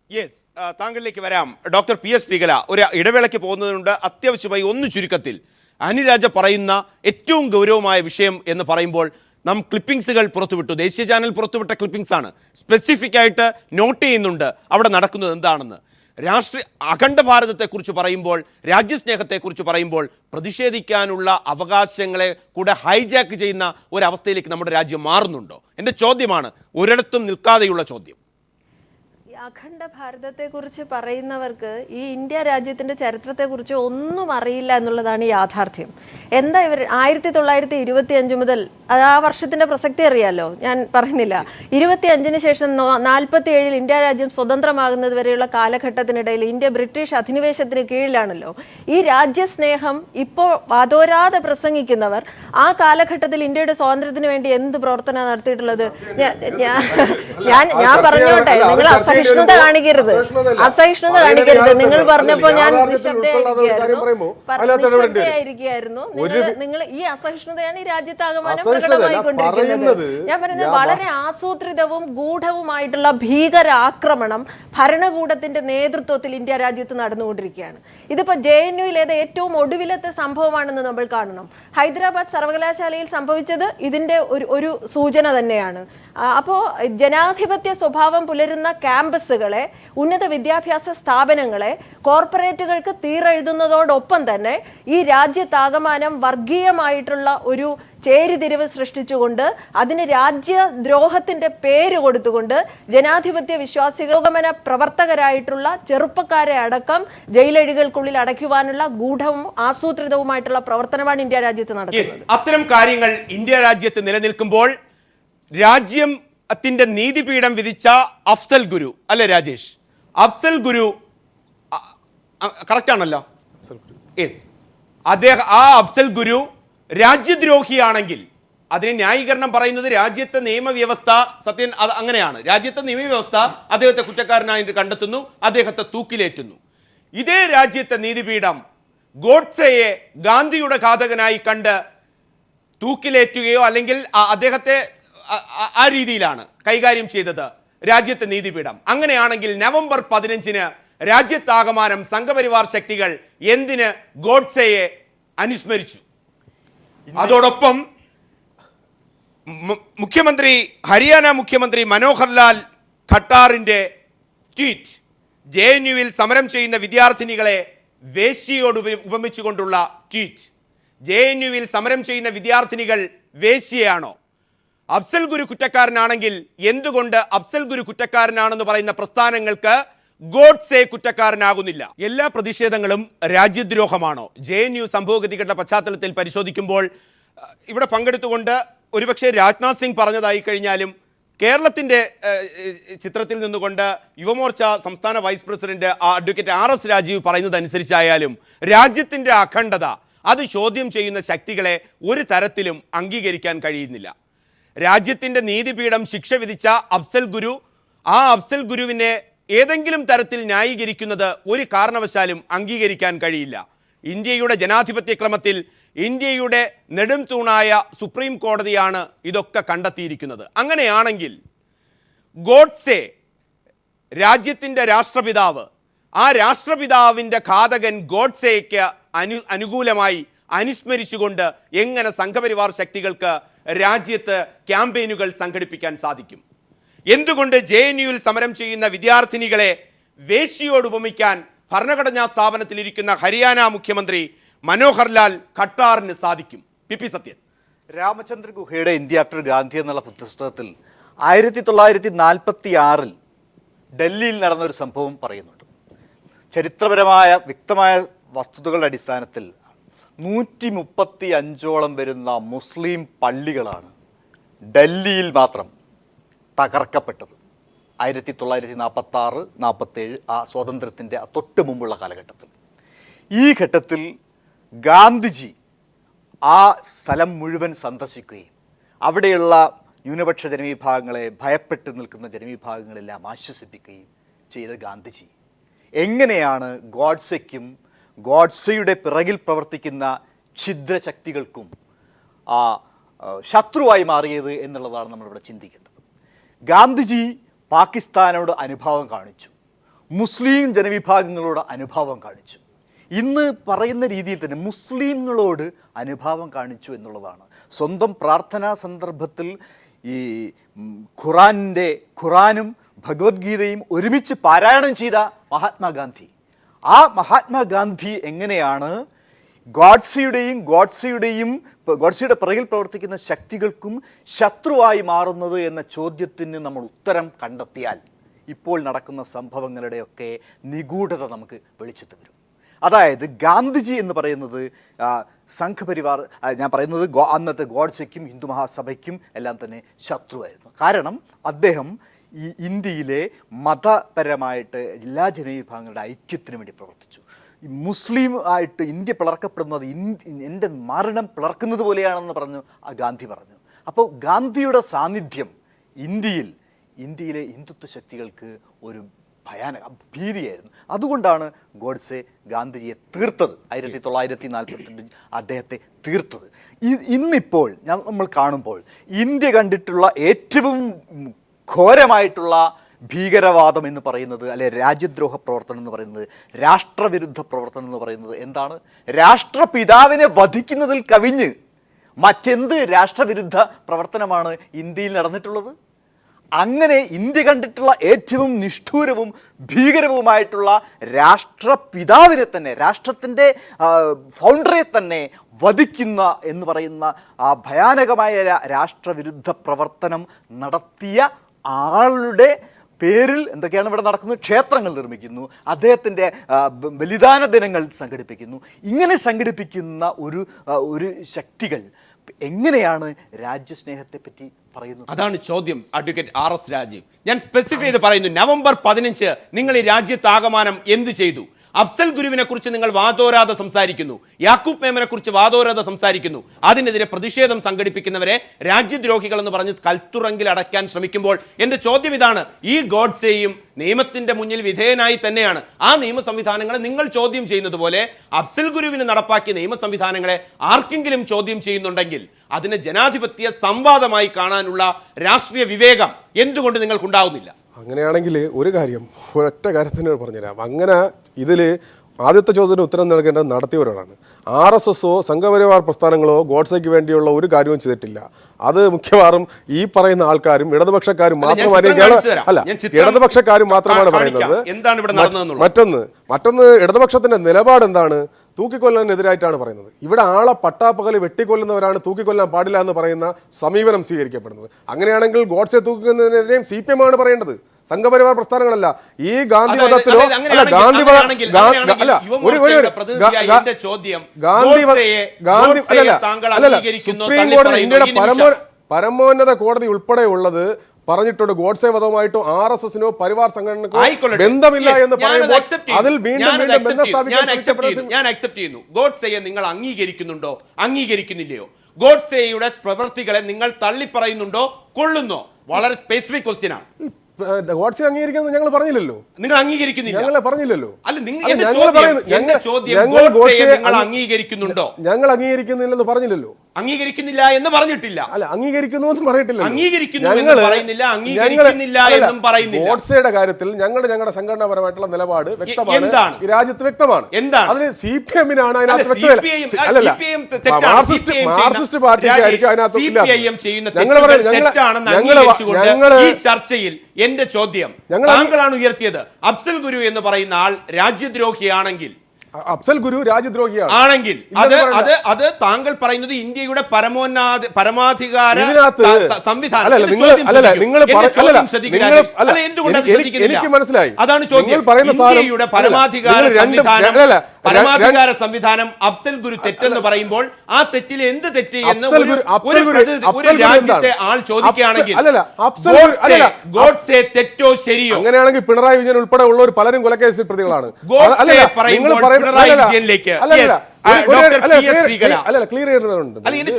യെസ്, താങ്കളിലേക്ക് വരാം. ഡോക്ടർ PS ശ്രീകല, ഒരു ഇടവേളയ്ക്ക് പോകുന്നതിനുണ്ട്. അത്യാവശ്യമായി ഒന്ന് ചുരുക്കത്തിൽ അനുരാജ പറയുന്ന ഏറ്റവും ഗൗരവമായ വിഷയം എന്ന് പറയുമ്പോൾ നാം ക്ലിപ്പിംഗ്സുകൾ പുറത്തുവിട്ടു, ദേശീയ ചാനൽ പുറത്തുവിട്ട ക്ലിപ്പിംഗ്സ് ആണ്. സ്പെസിഫിക് ആയിട്ട് നോട്ട് ചെയ്യുന്നുണ്ട് അവിടെ നടക്കുന്നത് എന്താണെന്ന്. അഖണ്ഡ ഭാരതത്തെക്കുറിച്ച് പറയുമ്പോൾ, രാജ്യസ്നേഹത്തെക്കുറിച്ച് പറയുമ്പോൾ പ്രതിഷേധിക്കാനുള്ള അവകാശങ്ങളെ കൂടെ ഹൈജാക്ക് ചെയ്യുന്ന ഒരവസ്ഥയിലേക്ക് നമ്മുടെ രാജ്യം മാറുന്നുണ്ടോ? എൻ്റെ ചോദ്യമാണ്, ഒരിടത്തും നിൽക്കാതെയുള്ള ചോദ്യം. അഖണ്ഡ ഭാരതത്തെക്കുറിച്ച് പറയുന്നവർക്ക് ഈ ഇന്ത്യ രാജ്യത്തിൻ്റെ ചരിത്രത്തെക്കുറിച്ച് ഒന്നും അറിയില്ല എന്നുള്ളതാണ് യാഥാർത്ഥ്യം. എന്താ ഇവർ 1925 മുതൽ ആ വർഷത്തിൻ്റെ പ്രസക്തി അറിയാലോ, ഞാൻ പറയുന്നില്ല. 25-ന് ശേഷം 47-ൽ ഇന്ത്യ രാജ്യം സ്വതന്ത്രമാകുന്നത് വരെയുള്ള കാലഘട്ടത്തിനിടയിൽ ഇന്ത്യ ബ്രിട്ടീഷ് അധിനിവേശത്തിന് കീഴിലാണല്ലോ. ഈ രാജ്യസ്നേഹം ഇപ്പോൾ വാതോരാതെ പ്രസംഗിക്കുന്നവർ ആ കാലഘട്ടത്തിൽ ഇന്ത്യയുടെ സ്വാതന്ത്ര്യത്തിന് വേണ്ടി എന്ത് പ്രവർത്തനം നടത്തിയിട്ടുള്ളത്? ഞാൻ പറഞ്ഞോട്ടെ, നിങ്ങൾ അസഹിഷ്ണുത കാണിക്കരുത്. നിങ്ങൾ പറഞ്ഞപ്പോ ഞാൻ നിശബ്ദയായിരിക്കുകയായിരുന്നു. നിങ്ങൾ ഈ അസഹിഷ്ണുതയാണ് ഈ രാജ്യത്താകമാനം പ്രകടമായിക്കൊണ്ടിരിക്കുന്നത്. ഞാൻ പറയുന്നത് വളരെ ആസൂത്രിതവും ഗൂഢവുമായിട്ടുള്ള ഭീകര ആക്രമണം ഭരണകൂടത്തിന്റെ നേതൃത്വത്തിൽ ഇന്ത്യ രാജ്യത്ത് നടന്നുകൊണ്ടിരിക്കുകയാണ്. ഇതിപ്പോ JNUവിലേത് ഏറ്റവും ഒടുവിലത്തെ സംഭവമാണെന്ന് നമ്മൾ കാണണം. ഹൈദരാബാദ് സർവകലാശാലയിൽ സംഭവിച്ചത് ഇതിന്റെ ഒരു സൂചന തന്നെയാണ്. അപ്പോൾ ജനാധിപത്യ സ്വഭാവം പുലരുന്ന ക്യാമ്പസുകളെ, ഉന്നത വിദ്യാഭ്യാസ സ്ഥാപനങ്ങളെ കോർപ്പറേറ്റുകൾക്ക് തീരെഴുതുന്നതോടൊപ്പം തന്നെ ഈ രാജ്യത്താകമാനം വർഗീയമായിട്ടുള്ള ഒരു ചേരിതിരിവ് സൃഷ്ടിച്ചുകൊണ്ട് അതിന് രാജ്യദ്രോഹത്തിന്റെ പേര് കൊടുത്തുകൊണ്ട് ജനാധിപത്യ വിശ്വാസികോഗമന പ്രവർത്തകരായിട്ടുള്ള ചെറുപ്പക്കാരെ അടക്കം ജയിലഴികൾക്കുള്ളിൽ അടയ്ക്കുവാനുള്ള ഗൂഢവും ആസൂത്രിതവുമായിട്ടുള്ള പ്രവർത്തനമാണ് ഇന്ത്യ രാജ്യത്ത് നടക്കുന്നത്. അത്തരം കാര്യങ്ങൾ ഇന്ത്യ രാജ്യത്ത് നിലനിൽക്കുമ്പോൾ രാജ്യത്തിന്റെ നീതിപീഠം വിധിച്ച അഫ്സൽ ഗുരു അല്ലെ രാജേഷ്, അഫ്സൽ ഗുരു കറക്റ്റ് ആണല്ലോ? യെസ്. ആ അഫ്സൽ ഗുരു രാജ്യദ്രോഹിയാണെങ്കിൽ അതിന് ന്യായീകരണം പറയുന്നത് രാജ്യത്തെ നിയമവ്യവസ്ഥ സത്യം അങ്ങനെയാണ്. രാജ്യത്തെ നിയമവ്യവസ്ഥ അദ്ദേഹത്തെ കുറ്റക്കാരനായിട്ട് കണ്ടെത്തുന്നു, അദ്ദേഹത്തെ തൂക്കിലേറ്റുന്നു. ഇതേ രാജ്യത്തെ നീതിപീഠം ഗോഡ്സെയെ ഗാന്ധിയുടെ ഘാതകനായി കണ്ട് തൂക്കിലേറ്റുകയോ അല്ലെങ്കിൽ അദ്ദേഹത്തെ ആ രീതിയിലാണ് കൈകാര്യം ചെയ്തത് രാജ്യത്തെ നീതിപീഠം. അങ്ങനെയാണെങ്കിൽ നവംബർ 15-ന് രാജ്യത്താകമാനം സംഘപരിവാർ ശക്തികൾ എന്തിന് ഗോഡ്സെയെ അനുസ്മരിച്ചു? അതോടൊപ്പം ഹരിയാന മുഖ്യമന്ത്രി മനോഹർ ലാൽ ഖട്ടാറിന്റെ ട്വീറ്റ്, JNUവിൽ സമരം ചെയ്യുന്ന വിദ്യാർത്ഥിനികളെ വേശ്യയോട് ഉപമിച്ചുകൊണ്ടുള്ള ട്വീറ്റ്. JNUവിൽ സമരം ചെയ്യുന്ന വിദ്യാർത്ഥിനികൾ വേശ്യയാണോ? അഫ്സൽ ഗുരു കുറ്റക്കാരനാണെങ്കിൽ എന്തുകൊണ്ട് അഫ്സൽ ഗുരു കുറ്റക്കാരനാണെന്ന് പറയുന്ന പ്രസ്ഥാനങ്ങൾക്ക് ഗോഡ്സെ കുറ്റക്കാരനാകുന്നില്ല? എല്ലാ പ്രതിഷേധങ്ങളും രാജ്യദ്രോഹമാണോ? JNU സംഭവഗതികളുടെ പശ്ചാത്തലത്തിൽ പരിശോധിക്കുമ്പോൾ ഇവിടെ പങ്കെടുത്തുകൊണ്ട് ഒരുപക്ഷെ രാജ്നാഥ് സിംഗ് പറഞ്ഞതായി കഴിഞ്ഞാലും കേരളത്തിൻ്റെ ചിത്രത്തിൽ നിന്നുകൊണ്ട് യുവമോർച്ച സംസ്ഥാന vice president advocate RS Rajeev പറയുന്നതനുസരിച്ചായാലും രാജ്യത്തിൻ്റെ അഖണ്ഡത അത് ചോദ്യം ചെയ്യുന്ന ശക്തികളെ ഒരു തരത്തിലും അംഗീകരിക്കാൻ കഴിയുന്നില്ല. രാജ്യത്തിൻ്റെ നീതിപീഠം ശിക്ഷ വിധിച്ച അഫ്സൽ ഗുരു, ആ അഫ്സൽ ഗുരുവിനെ ഏതെങ്കിലും തരത്തിൽ ന്യായീകരിക്കുന്നത് ഒരു കാരണവശാലും അംഗീകരിക്കാൻ കഴിയില്ല. ഇന്ത്യയുടെ ജനാധിപത്യ ക്രമത്തിൽ ഇന്ത്യയുടെ നെടും തൂണായ സുപ്രീം കോടതിയാണ് ഇതൊക്കെ കണ്ടെത്തിയിരിക്കുന്നത്. അങ്ങനെയാണെങ്കിൽ ഗോഡ്സെ രാജ്യത്തിൻ്റെ രാഷ്ട്രപിതാവ്, ആ രാഷ്ട്രപിതാവിൻ്റെ ഘാതകൻ ഗോഡ്സെയ്ക്ക് അനുകൂലമായി അനുസ്മരിച്ചുകൊണ്ട് എങ്ങനെ സംഘപരിവാർ ശക്തികൾക്ക് രാജ്യത്ത് ക്യാമ്പയിനുകൾ സംഘടിപ്പിക്കാൻ സാധിക്കും? എന്തുകൊണ്ട് JNUവിൽ സമരം ചെയ്യുന്ന വിദ്യാർത്ഥിനികളെ വേശ്യയോട് ഉപമിക്കാൻ ഭരണഘടനാ സ്ഥാപനത്തിലിരിക്കുന്ന ഹരിയാന മുഖ്യമന്ത്രി മനോഹർ ലാൽ ഖട്ടാറിന് സാധിക്കും? PP സത്യൻ. രാമചന്ദ്ര ഗുഹയുടെ ഇന്ത്യ ആഫ്റ്റർ ഗാന്ധി എന്നുള്ള പുസ്തകത്തിൽ 1946-ൽ ഡൽഹിയിൽ നടന്നൊരു സംഭവം പറയുന്നുണ്ട്. ചരിത്രപരമായ വ്യക്തമായ വസ്തുതകളുടെ അടിസ്ഥാനത്തിൽ 135ഓളം വരുന്ന മുസ്ലിം പള്ളികളാണ് ഡൽഹിയിൽ മാത്രം തകർക്കപ്പെട്ടത് 1946-47 ആ സ്വാതന്ത്ര്യത്തിൻ്റെ തൊട്ട് മുമ്പുള്ള കാലഘട്ടത്തിൽ. ഈ ഘട്ടത്തിൽ ഗാന്ധിജി ആ സ്ഥലം മുഴുവൻ സന്ദർശിക്കുകയും അവിടെയുള്ള ന്യൂനപക്ഷ ജനവിഭാഗങ്ങളെ, ഭയപ്പെട്ട് നിൽക്കുന്ന ജനവിഭാഗങ്ങളെല്ലാം ആശ്വസിപ്പിക്കുകയും ചെയ്ത ഗാന്ധിജി എങ്ങനെയാണ് ഗോഡ്സെക്കും ഗോഡ്സെയുടെ പിറകിൽ പ്രവർത്തിക്കുന്ന ഛിദ്രശക്തികൾക്കും ശത്രുവായി മാറിയത് എന്നുള്ളതാണ് നമ്മളിവിടെ ചിന്തിക്കേണ്ടത്. ഗാന്ധിജി പാകിസ്ഥാനോട് അനുഭാവം കാണിച്ചു, മുസ്ലിം ജനവിഭാഗങ്ങളോട് അനുഭാവം കാണിച്ചു. ഇന്ന് പറയുന്ന രീതിയിൽ തന്നെ മുസ്ലിങ്ങളോട് അനുഭാവം കാണിച്ചു എന്നുള്ളതാണ്. സ്വന്തം പ്രാർത്ഥനാ സന്ദർഭത്തിൽ ഈ ഖുറാനും ഭഗവത്ഗീതയും ഒരുമിച്ച് പാരായണം ചെയ്ത മഹാത്മാഗാന്ധി, ആ മഹാത്മാഗാന്ധി എങ്ങനെയാണ് ഗോഡ്സെയുടെ പിറകിൽ പ്രവർത്തിക്കുന്ന ശക്തികൾക്കും ശത്രുവായി മാറുന്നത് എന്ന ചോദ്യത്തിന് നമ്മൾ ഉത്തരം കണ്ടെത്തിയാൽ ഇപ്പോൾ നടക്കുന്ന സംഭവങ്ങളുടെയൊക്കെ നിഗൂഢത നമുക്ക് വെളിച്ചത്ത് വരും. അതായത് ഗാന്ധിജി എന്ന് പറയുന്നത് സംഘപരിവാർ, ഞാൻ പറയുന്നത് അന്നത്തെ ഗോഡ്സെക്കും ഹിന്ദു മഹാസഭയ്ക്കും എല്ലാം തന്നെ ശത്രുവായിരുന്നു. കാരണം അദ്ദേഹം ഈ ഇന്ത്യയിലെ മതപരമായിട്ട് എല്ലാ ജനവിഭാഗങ്ങളുടെ ഐക്യത്തിന് വേണ്ടി പ്രവർത്തിച്ചു. മുസ്ലിം ആയിട്ട് ഇന്ത്യ പിളർക്കപ്പെടുന്നത് എൻ്റെ മരണം പിളർക്കുന്നത് പോലെയാണെന്ന് പറഞ്ഞു ഗാന്ധി പറഞ്ഞു. അപ്പോൾ ഗാന്ധിയുടെ സാന്നിധ്യം ഇന്ത്യയിലെ ഹിന്ദുത്വ ശക്തികൾക്ക് ഒരു ഭയാനക ഭീതിയായിരുന്നു. അതുകൊണ്ടാണ് ഗോഡ്സെ ഗാന്ധിജിയെ തീർത്തത്, 1942 അദ്ദേഹത്തെ തീർത്തത്. ഇന്നിപ്പോൾ നമ്മൾ കാണുമ്പോൾ ഇന്ത്യ കണ്ടിട്ടുള്ള ഏറ്റവും ഘോരമായിട്ടുള്ള ഭീകരവാദം എന്ന് പറയുന്നത്, അല്ലെ രാജ്യദ്രോഹ പ്രവർത്തനം എന്ന് പറയുന്നത്, രാഷ്ട്രവിരുദ്ധ പ്രവർത്തനം എന്ന് പറയുന്നത് എന്താണ്? രാഷ്ട്രപിതാവിനെ വധിക്കുന്നതിൽ കവിഞ്ഞ് മറ്റെന്ത് രാഷ്ട്രവിരുദ്ധ പ്രവർത്തനമാണ് ഇന്ത്യയിൽ നടന്നിട്ടുള്ളത്? അങ്ങനെ ഇന്ത്യ കണ്ടിട്ടുള്ള ഏറ്റവും നിഷ്ഠൂരവും ഭീകരവുമായിട്ടുള്ള രാഷ്ട്രപിതാവിനെ തന്നെ, രാഷ്ട്രത്തിൻ്റെ ഫൗണ്ടറെ തന്നെ വധിക്കുന്ന എന്ന് പറയുന്ന ആ ഭയാനകമായ രാഷ്ട്രവിരുദ്ധ പ്രവർത്തനം നടത്തിയ ആളുടെ പേരിൽ എന്തൊക്കെയാണ് ഇവിടെ നടക്കുന്നത്? ക്ഷേത്രങ്ങൾ നിർമ്മിക്കുന്നു, അദ്ദേഹത്തിൻ്റെ ബലിദാന ദിനങ്ങൾ സംഘടിപ്പിക്കുന്നു. ഇങ്ങനെ സംഘടിപ്പിക്കുന്ന ഒരു ശക്തികൾ എങ്ങനെയാണ് രാജ്യസ്നേഹത്തെ പറ്റി പറയുന്നത്? അതാണ് ചോദ്യം. അഡ്വക്കേറ്റ് RS രാജീവ്, ഞാൻ സ്പെസിഫൈ ചെയ്ത് പറയുന്നു, നവംബർ 15 നിങ്ങൾ ഈ രാജ്യത്താകമാനം എന്ത് ചെയ്തു? അഫ്സൽ ഗുരുവിനെ കുറിച്ച് നിങ്ങൾ വാദോരാതെ സംസാരിക്കുന്നു, യാക്കൂബ് മേമനെ കുറിച്ച് വാദോരാതെ സംസാരിക്കുന്നു. അതിനെതിരെ പ്രതിഷേധം സംഘടിപ്പിക്കുന്നവരെ രാജ്യദ്രോഹികൾ എന്ന് പറഞ്ഞ് കൽത്തുറങ്കിൽ അടയ്ക്കാൻ ശ്രമിക്കുമ്പോൾ എൻ്റെ ചോദ്യം ഇതാണ്, ഈ ഗോഡ്സെയും നിയമത്തിന്റെ മുന്നിൽ വിധേയനായി തന്നെയാണ്. ആ നിയമ സംവിധാനങ്ങളെ നിങ്ങൾ ചോദ്യം ചെയ്യുന്നത് പോലെ അഫ്സൽ ഗുരുവിന് നടപ്പാക്കിയ നിയമ സംവിധാനങ്ങളെ ആർക്കെങ്കിലും ചോദ്യം ചെയ്യുന്നുണ്ടെങ്കിൽ അതിനെ ജനാധിപത്യ സംവാദമായി കാണാനുള്ള രാഷ്ട്രീയ വിവേകം എന്തുകൊണ്ട് നിങ്ങൾക്കുണ്ടാവുന്നില്ല? അങ്ങനെയാണെങ്കിൽ ഒരു കാര്യം, ഒരൊറ്റ കാര്യത്തിന് പറഞ്ഞുതരാം. അങ്ങനെ ഇതിൽ ആദ്യത്തെ ചോദ്യത്തിന് ഉത്തരം നൽകേണ്ടത് നടത്തിയവരോടാണ്. RSSO സംഘപരിവാർ പ്രസ്ഥാനങ്ങളോ ഗോഡ്സെക്ക് വേണ്ടിയുള്ള ഒരു കാര്യവും ചെയ്തിട്ടില്ല. അത് മിക്കവാറും ഈ പറയുന്ന ആൾക്കാരും ഇടതുപക്ഷക്കാരും മാത്രമാണ് പറയുന്നത്. മറ്റൊന്ന് ഇടതുപക്ഷത്തിന്റെ നിലപാട് എന്താണ്? തൂക്കിക്കൊല്ലാനെതിരായിട്ടാണ് പറയുന്നത്. ഇവിടെ ആളെ പട്ടാപ്പകൽ വെട്ടിക്കൊല്ലുന്നവരാണ് തൂക്കിക്കൊല്ലാൻ പാടില്ല എന്ന് പറയുന്ന സമീപനം സ്വീകരിക്കപ്പെടുന്നത്. അങ്ങനെയാണെങ്കിൽ ഗോഡ്സെ തൂക്കിക്കൊല്ലുന്നതിനെതിരെയും CPM ആണ് പറയേണ്ടത്, സംഘപരിവാർ പ്രസ്ഥാനങ്ങളല്ല. ഈ ഗാന്ധി മതത്തിലോ സുപ്രീം കോടതി, ഇന്ത്യയുടെ പരമോന്നത കോടതി ഉൾപ്പെടെയുള്ളത് പറഞ്ഞിട്ടുണ്ട് ഗോഡ്സെ വധവുമായിട്ടോ RSSനോ പരിവാർ സംഘടനക്കോ ബന്ധമില്ല എന്ന് പറയുമ്പോൾ അതിൽ വീണ്ടും ബന്ധം സ്ഥാപിക്കാൻ ഞാൻ അക്സെപ്റ്റ് ചെയ്യുന്നു. ഗോഡ്സെയെ നിങ്ങൾ അംഗീകരിക്കുന്നുണ്ടോ, അംഗീകരിക്കുന്നില്ലയോ? ഗോഡ്സെയുടെ പ്രവൃത്തികളെ നിങ്ങൾ തള്ളിപ്പറയുന്നുണ്ടോ, കൊള്ളുന്നോ? വളരെ സ്പെസിഫിക് ക്വസ്റ്റ്യൻ ആണ്. ഗോഡ്സെ അംഗീകരിക്കുന്നത് ഞങ്ങൾ പറഞ്ഞില്ലല്ലോ. നിങ്ങൾ അംഗീകരിക്കുന്നില്ല, ഞങ്ങളെ പറഞ്ഞില്ലല്ലോ. അല്ല, നിങ്ങൾ അംഗീകരിക്കുന്നുണ്ടോ? ഞങ്ങൾ അംഗീകരിക്കുന്നില്ലെന്ന് പറഞ്ഞില്ലല്ലോ. അംഗീകരിക്കുന്നില്ല എന്ന് പറഞ്ഞിട്ടില്ല. അല്ല, അംഗീകരിക്കുന്നു എന്ന് പറഞ്ഞിട്ടില്ല. ഗോഡ്സെയുടെ കാര്യത്തിൽ ഞങ്ങളുടെ സംഘടനാപരമായിട്ടുള്ള നിലപാട് വ്യക്തമാണ്, ഈ രാജ്യത്ത് വ്യക്തമാണ്. അതിന് CPM-നാണ് അതിനകത്ത് മാർക്സിസ്റ്റ് പാർട്ടിക്കായിരിക്കും ഈ ചർച്ചയിൽ എന്റെ ചോദ്യം താങ്കളാണ് ഉയർത്തിയത്. അഫ്സൽ ഗുരു എന്ന് പറയുന്ന ആൾ രാജ്യദ്രോഹിയാണെങ്കിൽ, അഫ്സൽ ഗുരു രാജ്യദ്രോഹിയാണ് ആണെങ്കിൽ അത് താങ്കൾ പറയുന്നത് ഇന്ത്യയുടെ പരമാധികാര സംവിധാനം. എനിക്ക് മനസ്സിലായി. അതാണ് ചോദ്യം. ഇന്ത്യയുടെ പരമാധികാര സംവിധാനം അഫ്സൽ ഗുരു തെറ്റെന്ന് പറയുമ്പോൾ ആ തെറ്റിൽ എന്ത് തെറ്റ് എന്ന് ഒരു രാജ്യത്തെ ആൾ ചോദിക്കുകയാണെങ്കിൽ ഗോഡ്സെ തെറ്റോ ശരിയോ? അങ്ങനെയാണെങ്കിൽ പിണറായി വിജയൻ ഉൾപ്പെടെ ഉള്ളവർ പലരും കൊലക്കേസിൽ പ്രതികളാണ്.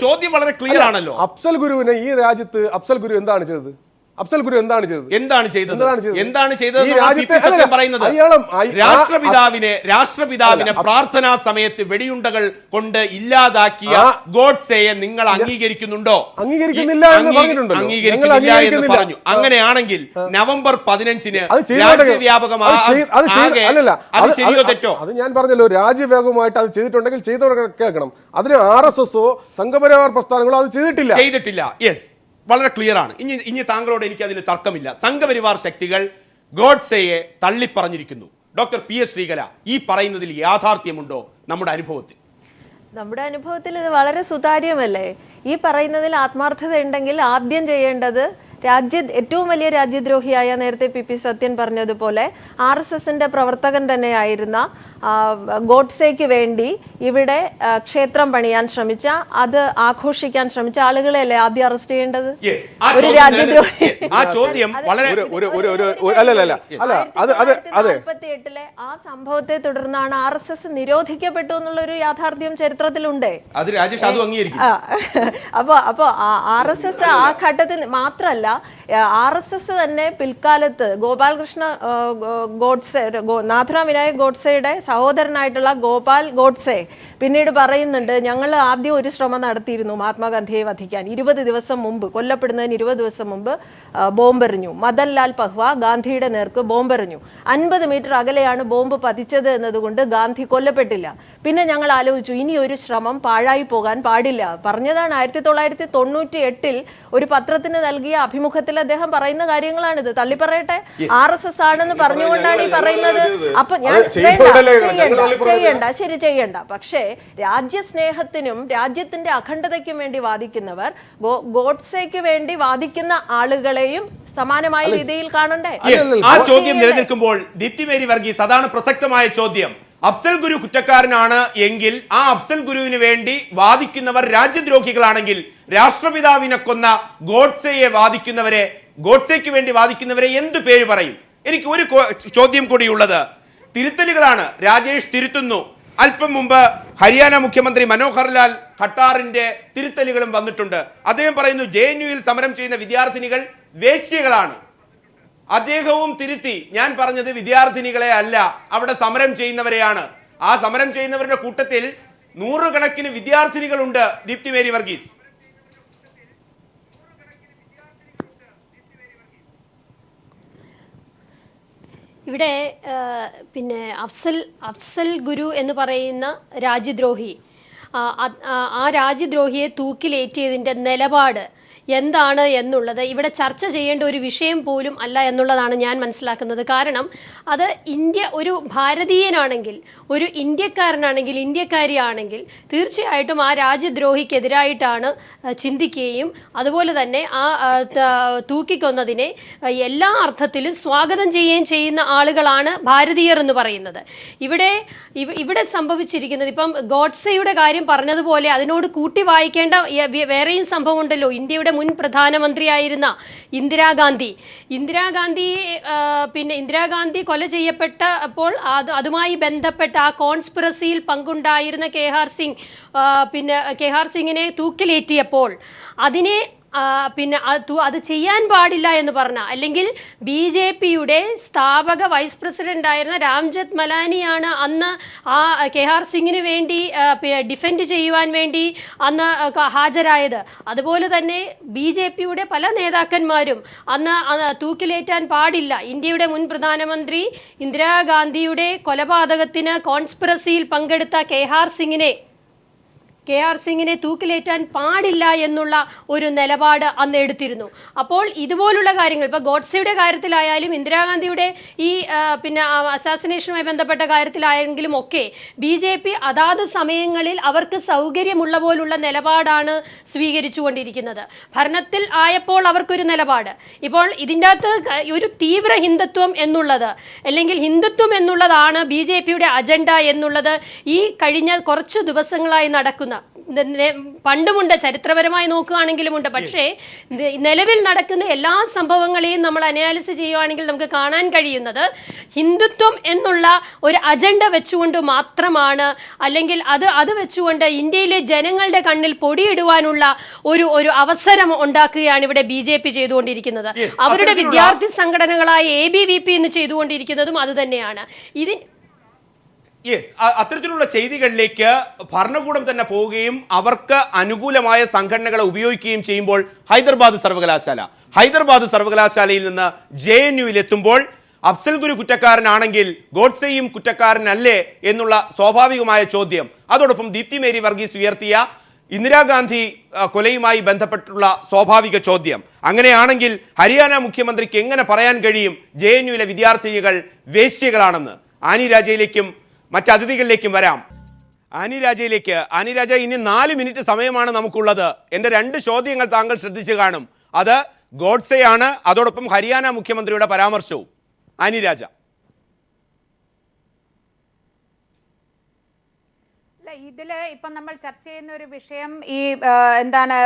ചോദ്യം വളരെ ക്ലിയർ ആണല്ലോ. അഫ്സൽ ഗുരുവിനെ ഈ രാജ്യത്ത് അഫ്സൽ ഗുരു എന്താണ് ചെയ്തത്? അഫ്സൽ ഗുരു എന്താണ് ചെയ്തത്? പറയുന്നത് രാഷ്ട്രപിതാവിനെ പ്രാർത്ഥനാ സമയത്ത് വെടിയുണ്ടകൾ കൊണ്ട് ഇല്ലാതാക്കിയ ഗോഡ്സെയെ നിങ്ങൾ അംഗീകരിക്കുന്നുണ്ടോ? അംഗീകരിക്കുന്നില്ല എന്ന് പറഞ്ഞു. അങ്ങനെയാണെങ്കിൽ നവംബർ 15 രാജ്യവ്യാപകമായി അത് ശരിയോ തെറ്റോ? അത് ഞാൻ പറഞ്ഞല്ലോ, രാജ്യവ്യാപകമായിട്ട് അത് ചെയ്തിട്ടുണ്ടെങ്കിൽ ചെയ്തവർ കേൾക്കണം. അതിന് RSSO സംഘപരിവാർ പ്രസ്ഥാനങ്ങളോ അത് ചെയ്തിട്ടില്ല. യെസ്, വളരെ ക്ലിയർ ആണ്. ഇനി താങ്കളോട് എനിക്ക് അതിൽ തർക്കമില്ല. സംഘപരിവാർ ശക്തികൾ ഗോഡ്സെയെ തള്ളിപ്പറഞ്ഞിരിക്കുന്നു. ഡോക്ടർ PS ശ്രീകല, ഈ പറയുന്നതിൽ യാഥാർത്ഥ്യമുണ്ടോ? നമ്മുടെ അനുഭവത്തിൽ ഇത് വളരെ സുതാര്യമല്ലേ? ഈ പറയുന്നതിൽ ആത്മാർത്ഥത ഉണ്ടെങ്കിൽ ആദ്യം ചെയ്യേണ്ടത് ഏറ്റവും വലിയ രാജ്യദ്രോഹിയായ നേരത്തെ പി സത്യൻ പറഞ്ഞതുപോലെ RSSന്റെ പ്രവർത്തകൻ തന്നെയായിരുന്ന ഗോഡ്സേക്ക് വേണ്ടി ഇവിടെ ക്ഷേത്രം പണിയാൻ ശ്രമിച്ച, അത് ആഘോഷിക്കാൻ ശ്രമിച്ച ആളുകളെയല്ലേ ആദ്യം അറസ്റ്റ് ചെയ്യേണ്ടത്? ഒരു രാജ്യദ്രോഹി. ആ ചോദ്യം വളരെ ലെ ആ സംഭവത്തെ തുടർന്നാണ് RSS നിരോധിക്കപ്പെട്ടു എന്നുള്ള ഒരു യാഥാർത്ഥ്യം ചരിത്രത്തിലുണ്ട്. അത് രാജേഷ് അത് അംഗീകരിക്കും. അപ്പൊ RSS ആ ഘട്ടത്തിൽ മാത്രമല്ല, RSS തന്നെ പിൽക്കാലത്ത് ഗോപാൽകൃഷ്ണ ഗോഡ്സെ, നാഥുറാം വിനായക് ഗോഡ്സെയുടെ സഹോദരനായിട്ടുള്ള ഗോപാൽ ഗോഡ്സെ പിന്നീട് പറയുന്നുണ്ട്, ഞങ്ങൾ ആദ്യം ഒരു ശ്രമം നടത്തിയിരുന്നു മഹാത്മാഗാന്ധിയെ വധിക്കാൻ. 20 ദിവസം മുമ്പ്, കൊല്ലപ്പെടുന്നതിന് 20 ദിവസം മുമ്പ് ബോംബെറിഞ്ഞു. മദൻലാൽ പഹ്വ ഗാന്ധിയുടെ നേർക്ക് ബോംബെറിഞ്ഞു. 50 മീറ്റർ അകലെയാണ് ബോംബ് പതിച്ചത് എന്നതുകൊണ്ട് ഗാന്ധി കൊല്ലപ്പെട്ടില്ല. പിന്നെ ഞങ്ങൾ ആലോചിച്ചു, ഇനി ഒരു ശ്രമം പാഴായി പോകാൻ പാടില്ല. പറഞ്ഞതാണ് 1998 ഒരു പത്രത്തിന് നൽകിയ അഭിമുഖത്തിൽ അദ്ദേഹം പറയുന്ന കാര്യങ്ങളാണിത്. തള്ളി പറയട്ടെ, RSS ആണെന്ന് പറഞ്ഞുകൊണ്ടാണ് ഈ പറയുന്നത്. അപ്പൊ ഞാൻ ചെയ്യണ്ട. പക്ഷേ രാജ്യസ്നേഹത്തിനും രാജ്യത്തിന്റെ അഖണ്ഡതയ്ക്കും വേണ്ടി വാദിക്കുന്നവർ, ഗോഡ്സേക്ക് വേണ്ടി വാദിക്കുന്ന ആളുകളെയും സമാനമായ രീതിയിൽ കാണണ്ടേ? ആ ചോദ്യം നിലനിൽക്കുമ്പോൾ ദീപ്തി മേരി വർഗീസ്, അതാണ് പ്രസക്തമായ ചോദ്യം. അഫ്സൽ ഗുരു കുറ്റക്കാരനാണ് എങ്കിൽ ആ അഫ്സൽ ഗുരുവിന് വേണ്ടി വാദിക്കുന്നവർ രാജ്യദ്രോഹികളാണെങ്കിൽ, രാഷ്ട്രപിതാവിനെ കൊന്ന ഗോഡ്സേക്ക് വേണ്ടി വാദിക്കുന്നവരെ എന്തു പേര് പറയും? എനിക്ക് ഒരു ചോദ്യം കൂടിയുള്ളത്, തിരുത്തലുകളാണ്. രാജേഷ് തിരുത്തുന്നു. അല്പം മുമ്പ് ഹരിയാന മുഖ്യമന്ത്രി മനോഹർ ലാൽ ഖട്ടാറിന്റെ തിരുത്തലുകളും വന്നിട്ടുണ്ട്. അദ്ദേഹം പറയുന്നു JNUവിൽ സമരം ചെയ്യുന്ന വിദ്യാർത്ഥിനികൾ വേശ്യകളാണ്. അദ്ദേഹവും തിരുത്തി, ഞാൻ പറഞ്ഞത് വിദ്യാർത്ഥിനികളെ അല്ല, അവിടെ സമരം ചെയ്യുന്നവരെയാണ്. ആ സമരം ചെയ്യുന്നവരുടെ കൂട്ടത്തിൽ 100 കണക്കിന് വിദ്യാർത്ഥിനികളുണ്ട്. ദീപ്തി മേരി വർഗീസ്, ഇവിടെ പിന്നെ അഫ്സൽ ഗുരു എന്ന് പറയുന്ന രാജ്യദ്രോഹി, ആ രാജ്യദ്രോഹിയെ തൂക്കിലേറ്റിയതിൻ്റെ നിലപാട് എന്താണ് എന്നുള്ളത് ഇവിടെ ചർച്ച ചെയ്യേണ്ട ഒരു വിഷയം പോലും അല്ല എന്നുള്ളതാണ് ഞാൻ മനസ്സിലാക്കുന്നത്. കാരണം അത് ഒരു ഭാരതീയനാണെങ്കിൽ, ഒരു ഇന്ത്യക്കാരനാണെങ്കിൽ, ഇന്ത്യക്കാരിയാണെങ്കിൽ തീർച്ചയായിട്ടും ആ രാജ്യദ്രോഹിക്കെതിരായിട്ടാണ് ചിന്തിക്കുകയും അതുപോലെ തന്നെ ആ തൂക്കിക്കൊന്നതിനെ എല്ലാ അർത്ഥത്തിലും സ്വാഗതം ചെയ്യുകയും ചെയ്യുന്ന ആളുകളാണ് ഭാരതീയർ എന്ന് പറയുന്നത്. ഇവിടെ സംഭവിച്ചിരിക്കുന്നത്, ഇപ്പം ഗോഡ്സെയുടെ കാര്യം പറഞ്ഞതുപോലെ അതിനോട് കൂട്ടി വായിക്കേണ്ട വേറെയും സംഭവമുണ്ടല്ലോ. ഇന്ത്യയുടെ മുൻ പ്രധാനമന്ത്രിയായിരുന്ന ഇന്ദിരാഗാന്ധി കൊല ചെയ്യപ്പെട്ടപ്പോൾ അതുമായി ബന്ധപ്പെട്ട ആ കോൺസ്പിറസിയിൽ പങ്കുണ്ടായിരുന്ന കെഹാർ സിംഗിനെ തൂക്കിലേറ്റിയപ്പോൾ അതിനെ അത് ചെയ്യാൻ പാടില്ല എന്ന് പറഞ്ഞ, അല്ലെങ്കിൽ BJPയുടെ സ്ഥാപക വൈസ് പ്രസിഡന്റ് ആയിരുന്ന രാംജത്ത് മലാനിയാണ് അന്ന് ആ കെഹാർ സിംഗിന് വേണ്ടി ഡിഫെൻഡ് ചെയ്യുവാൻ വേണ്ടി അന്ന് ഹാജരായത്. അതുപോലെ തന്നെ BJPയുടെ പല നേതാക്കന്മാരും അന്ന് തൂക്കിലേറ്റാൻ പാടില്ല, ഇന്ത്യയുടെ മുൻ പ്രധാനമന്ത്രി ഇന്ദിരാഗാന്ധിയുടെ കൊലപാതകത്തിന് കോൺസ്പിറസിയിൽ പങ്കെടുത്ത കെഹാർ സിംഗിനെ തൂക്കിലേറ്റാൻ പാടില്ല എന്നുള്ള ഒരു നിലപാട് അന്ന് എടുത്തിരുന്നു. അപ്പോൾ ഇതുപോലുള്ള കാര്യങ്ങൾ, ഇപ്പോൾ ഗോഡ്സെയുടെ കാര്യത്തിലായാലും ഇന്ദിരാഗാന്ധിയുടെ ഈ അസാസിനേഷനുമായി ബന്ധപ്പെട്ട കാര്യത്തിലായെങ്കിലും ഒക്കെ BJP അതാത് സമയങ്ങളിൽ അവർക്ക് സൗകര്യമുള്ള പോലുള്ള നിലപാടാണ് സ്വീകരിച്ചുകൊണ്ടിരിക്കുന്നത്. ഭരണത്തിൽ ആയപ്പോൾ അവർക്കൊരു നിലപാട്, ഇപ്പോൾ ഇതിൻ്റെ അകത്ത് ഒരു തീവ്ര ഹിന്ദുത്വം എന്നുള്ളത്, അല്ലെങ്കിൽ ഹിന്ദുത്വം എന്നുള്ളതാണ് BJPയുടെ അജണ്ട എന്നുള്ളത് ഈ കഴിഞ്ഞ കുറച്ച് ദിവസങ്ങളായി നടക്കുന്ന, പണ്ടുമുണ്ട്, ചരിത്രപരമായി നോക്കുകയാണെങ്കിലുമുണ്ട്. പക്ഷേ നിലവിൽ നടക്കുന്ന എല്ലാ സംഭവങ്ങളെയും നമ്മൾ അനാലിസിസ് ചെയ്യുകയാണെങ്കിൽ നമുക്ക് കാണാൻ കഴിയുന്നത് ഹിന്ദുത്വം എന്നുള്ള ഒരു അജണ്ട വെച്ചുകൊണ്ട് മാത്രമാണ്, അല്ലെങ്കിൽ അത് വെച്ചുകൊണ്ട് ഇന്ത്യയിലെ ജനങ്ങളുടെ കണ്ണിൽ പൊടിയിടുവാനുള്ള ഒരു അവസരം ഉണ്ടാക്കുകയാണ് ഇവിടെ BJP ചെയ്തുകൊണ്ടിരിക്കുന്നത്. അവരുടെ വിദ്യാർത്ഥി സംഘടനകളായ ABVP എന്ന് ചെയ്തുകൊണ്ടിരിക്കുന്നതും അത് തന്നെയാണ്. അത്തരത്തിലുള്ള ചെയ്തികളിലേക്ക് ഭരണകൂടം തന്നെ പോവുകയും അവർക്ക് അനുകൂലമായ സംഘടനകളെ ഉപയോഗിക്കുകയും ചെയ്യുമ്പോൾ ഹൈദരാബാദ് സർവകലാശാലയിൽ നിന്ന് JNUവിൽ എത്തുമ്പോൾ അഫ്സൽ ഗുരു കുറ്റക്കാരനാണെങ്കിൽ ഗോഡ്സെയും കുറ്റക്കാരനല്ലേ എന്നുള്ള സ്വാഭാവികമായ ചോദ്യം, അതോടൊപ്പം ദീപ്തി മേരി വർഗീസ് ഉയർത്തിയ ഇന്ദിരാഗാന്ധി കൊലയുമായി ബന്ധപ്പെട്ടുള്ള സ്വാഭാവിക ചോദ്യം, അങ്ങനെയാണെങ്കിൽ ഹരിയാന മുഖ്യമന്ത്രിക്ക് എങ്ങനെ പറയാൻ കഴിയും JNUവിലെ വിദ്യാർത്ഥിനികൾ വേശ്യകളാണെന്ന്? ആനി രാജയിലേക്കും മറ്റ് അതിഥികളിലേക്കും വരാം. ആനി രാജ, ഇനി 4 മിനിറ്റ് സമയമാണ് നമുക്കുള്ളത്. എൻ്റെ 2 ചോദ്യങ്ങൾ താങ്കൾ ശ്രദ്ധിച്ചു കാണും. അത് ഗോഡ്സെയാണ്, അതോടൊപ്പം ഹരിയാന മുഖ്യമന്ത്രിയുടെ പരാമർശവും. ആനി രാജ. ഇതില് ഇപ്പം നമ്മൾ ചർച്ച ചെയ്യുന്ന ഒരു വിഷയം ഈ എന്താണ്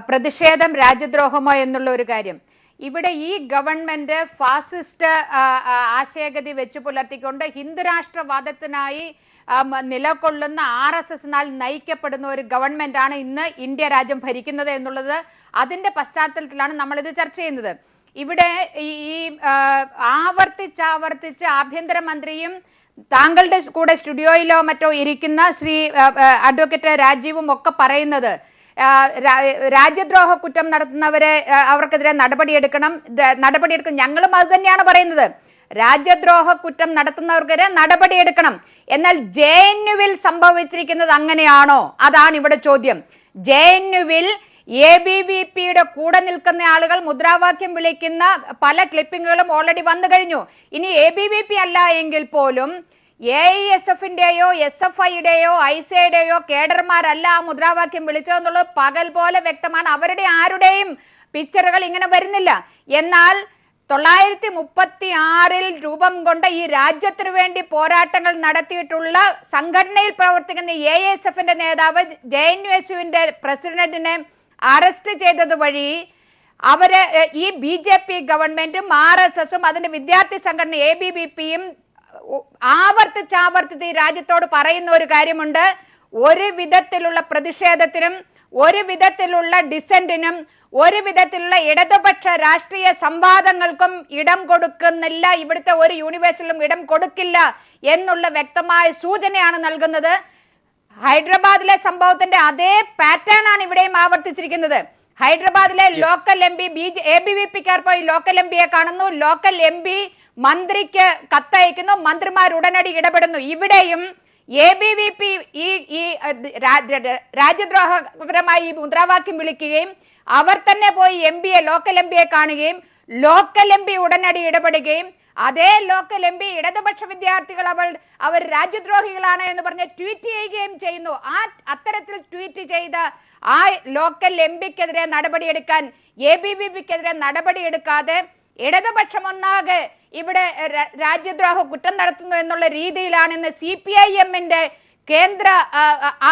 പ്രതിഷേധം രാജ്യദ്രോഹമോ എന്നുള്ള ഒരു കാര്യം. ഇവിടെ ഈ ഗവൺമെന്റ് ഫാസിസ്റ്റ് ആശയഗതി വെച്ച് പുലർത്തിക്കൊണ്ട് ഹിന്ദുരാഷ്ട്രവാദത്തിനായി നിലകൊള്ളുന്ന RSSനാൽ നയിക്കപ്പെടുന്ന ഒരു ഗവൺമെന്റാണ് ഇന്ന് ഇന്ത്യ രാജ്യം ഭരിക്കുന്നത് എന്നുള്ളത്. അതിന്റെ പശ്ചാത്തലത്തിലാണ് നമ്മളിത് ചർച്ച ചെയ്യുന്നത്. ഇവിടെ ഈ ആവർത്തിച്ച് ആഭ്യന്തരമന്ത്രിയും താങ്കളുടെ കൂടെ സ്റ്റുഡിയോയിലോ മറ്റോ ഇരിക്കുന്ന ശ്രീ അഡ്വക്കേറ്റ് രാജീവും ഒക്കെ പറയുന്നത് രാജ്യദ്രോഹ കുറ്റം നടത്തുന്നവരെ അവർക്കെതിരെ നടപടിയെടുക്കണം. ഞങ്ങളും അത് തന്നെയാണ് പറയുന്നത്. രാജ്യദ്രോഹ കുറ്റം നടത്തുന്നവർക്കെതിരെ നടപടിയെടുക്കണം. എന്നാൽ JNUവിൽ സംഭവിച്ചിരിക്കുന്നത് അങ്ങനെയാണോ? അതാണ് ഇവിടെ ചോദ്യം. JNUവിൽ ABVPയുടെ കൂടെ നിൽക്കുന്ന ആളുകൾ മുദ്രാവാക്യം വിളിക്കുന്ന പല ക്ലിപ്പിങ്ങുകളും ഓൾറെഡി വന്നു കഴിഞ്ഞു. ഇനി ABVP അല്ല എങ്കിൽ പോലും AISFന്റെയോ SFIയുടെയോ ISAയുടെയോ കേഡർമാരല്ല ആ മുദ്രാവാക്യം വിളിച്ചതെന്നുള്ളത് പകൽ പോലെ വ്യക്തമാണ്. അവരുടെ ആരുടെയും പിക്ചറുകൾ ഇങ്ങനെ വരുന്നില്ല. എന്നാൽ 1936 രൂപം കൊണ്ട ഈ രാജ്യത്തിനു വേണ്ടി പോരാട്ടങ്ങൾ നടത്തിയിട്ടുള്ള സംഘടനയിൽ പ്രവർത്തിക്കുന്ന AISFന്റെ നേതാവ് JNUSUവിന്റെ പ്രസിഡന്റിനെ അറസ്റ്റ് ചെയ്തത് വഴി അവര് ഈ BJP ഗവൺമെന്റും RSSും അതിന്റെ വിദ്യാർത്ഥി സംഘടന ABVPയും ആവർത്തിച്ച് ഈ രാജ്യത്തോട് പറയുന്ന ഒരു കാര്യമുണ്ട്. ഒരു വിധത്തിലുള്ള പ്രതിഷേധത്തിനും ഒരു വിധത്തിലുള്ള ഡിസെന്റിനും ഒരു വിധത്തിലുള്ള ഇടതുപക്ഷ രാഷ്ട്രീയ സംവാദങ്ങൾക്കും ഇടം കൊടുക്കുന്നില്ല. ഇവിടുത്തെ ഒരു യൂണിവേഴ്സിലും ഇടം കൊടുക്കില്ല എന്നുള്ള വ്യക്തമായ സൂചനയാണ് നൽകുന്നത്. ഹൈദരാബാദിലെ സംഭവത്തിന്റെ അതേ പാറ്റേൺ ആണ് ഇവിടെയും ആവർത്തിച്ചിരിക്കുന്നത്. ഹൈദരാബാദിലെ ലോക്കൽ MP ABVPക്കാർ പോയി ലോക്കൽ MPയെ കാണുന്നു. ലോക്കൽ MP മന്ത്രിക്ക് കത്തയക്കുന്നു. മന്ത്രിമാർ ഉടനടി ഇടപെടുന്നു. ഇവിടെയും ABVP ഈ രാജ്യദ്രോഹപരമായി ഈ മുദ്രാവാക്യം വിളിക്കുകയും അവർ തന്നെ പോയി ലോക്കൽ MPയെ കാണുകയും ലോക്കൽ MP ഉടനടി ഇടപെടുകയും അതേ ലോക്കൽ MP ഇടതുപക്ഷ വിദ്യാർത്ഥികൾ അവർ രാജ്യദ്രോഹികളാണ് എന്ന് പറഞ്ഞ് ട്വീറ്റ് ചെയ്യുകയും ചെയ്യുന്നു. അത്തരത്തിൽ ട്വീറ്റ് ചെയ്ത ആ ലോക്കൽ MPക്കെതിരെ നടപടിയെടുക്കാൻ ABVPക്കെതിരെ നടപടിയെടുക്കാതെ ഇടതുപക്ഷം ഒന്നാകെ ഇവിടെ രാജ്യദ്രോഹ കുറ്റം നടത്തുന്നു എന്നുള്ള രീതിയിലാണ് ഇന്ന് CPIMന്റെ കേന്ദ്ര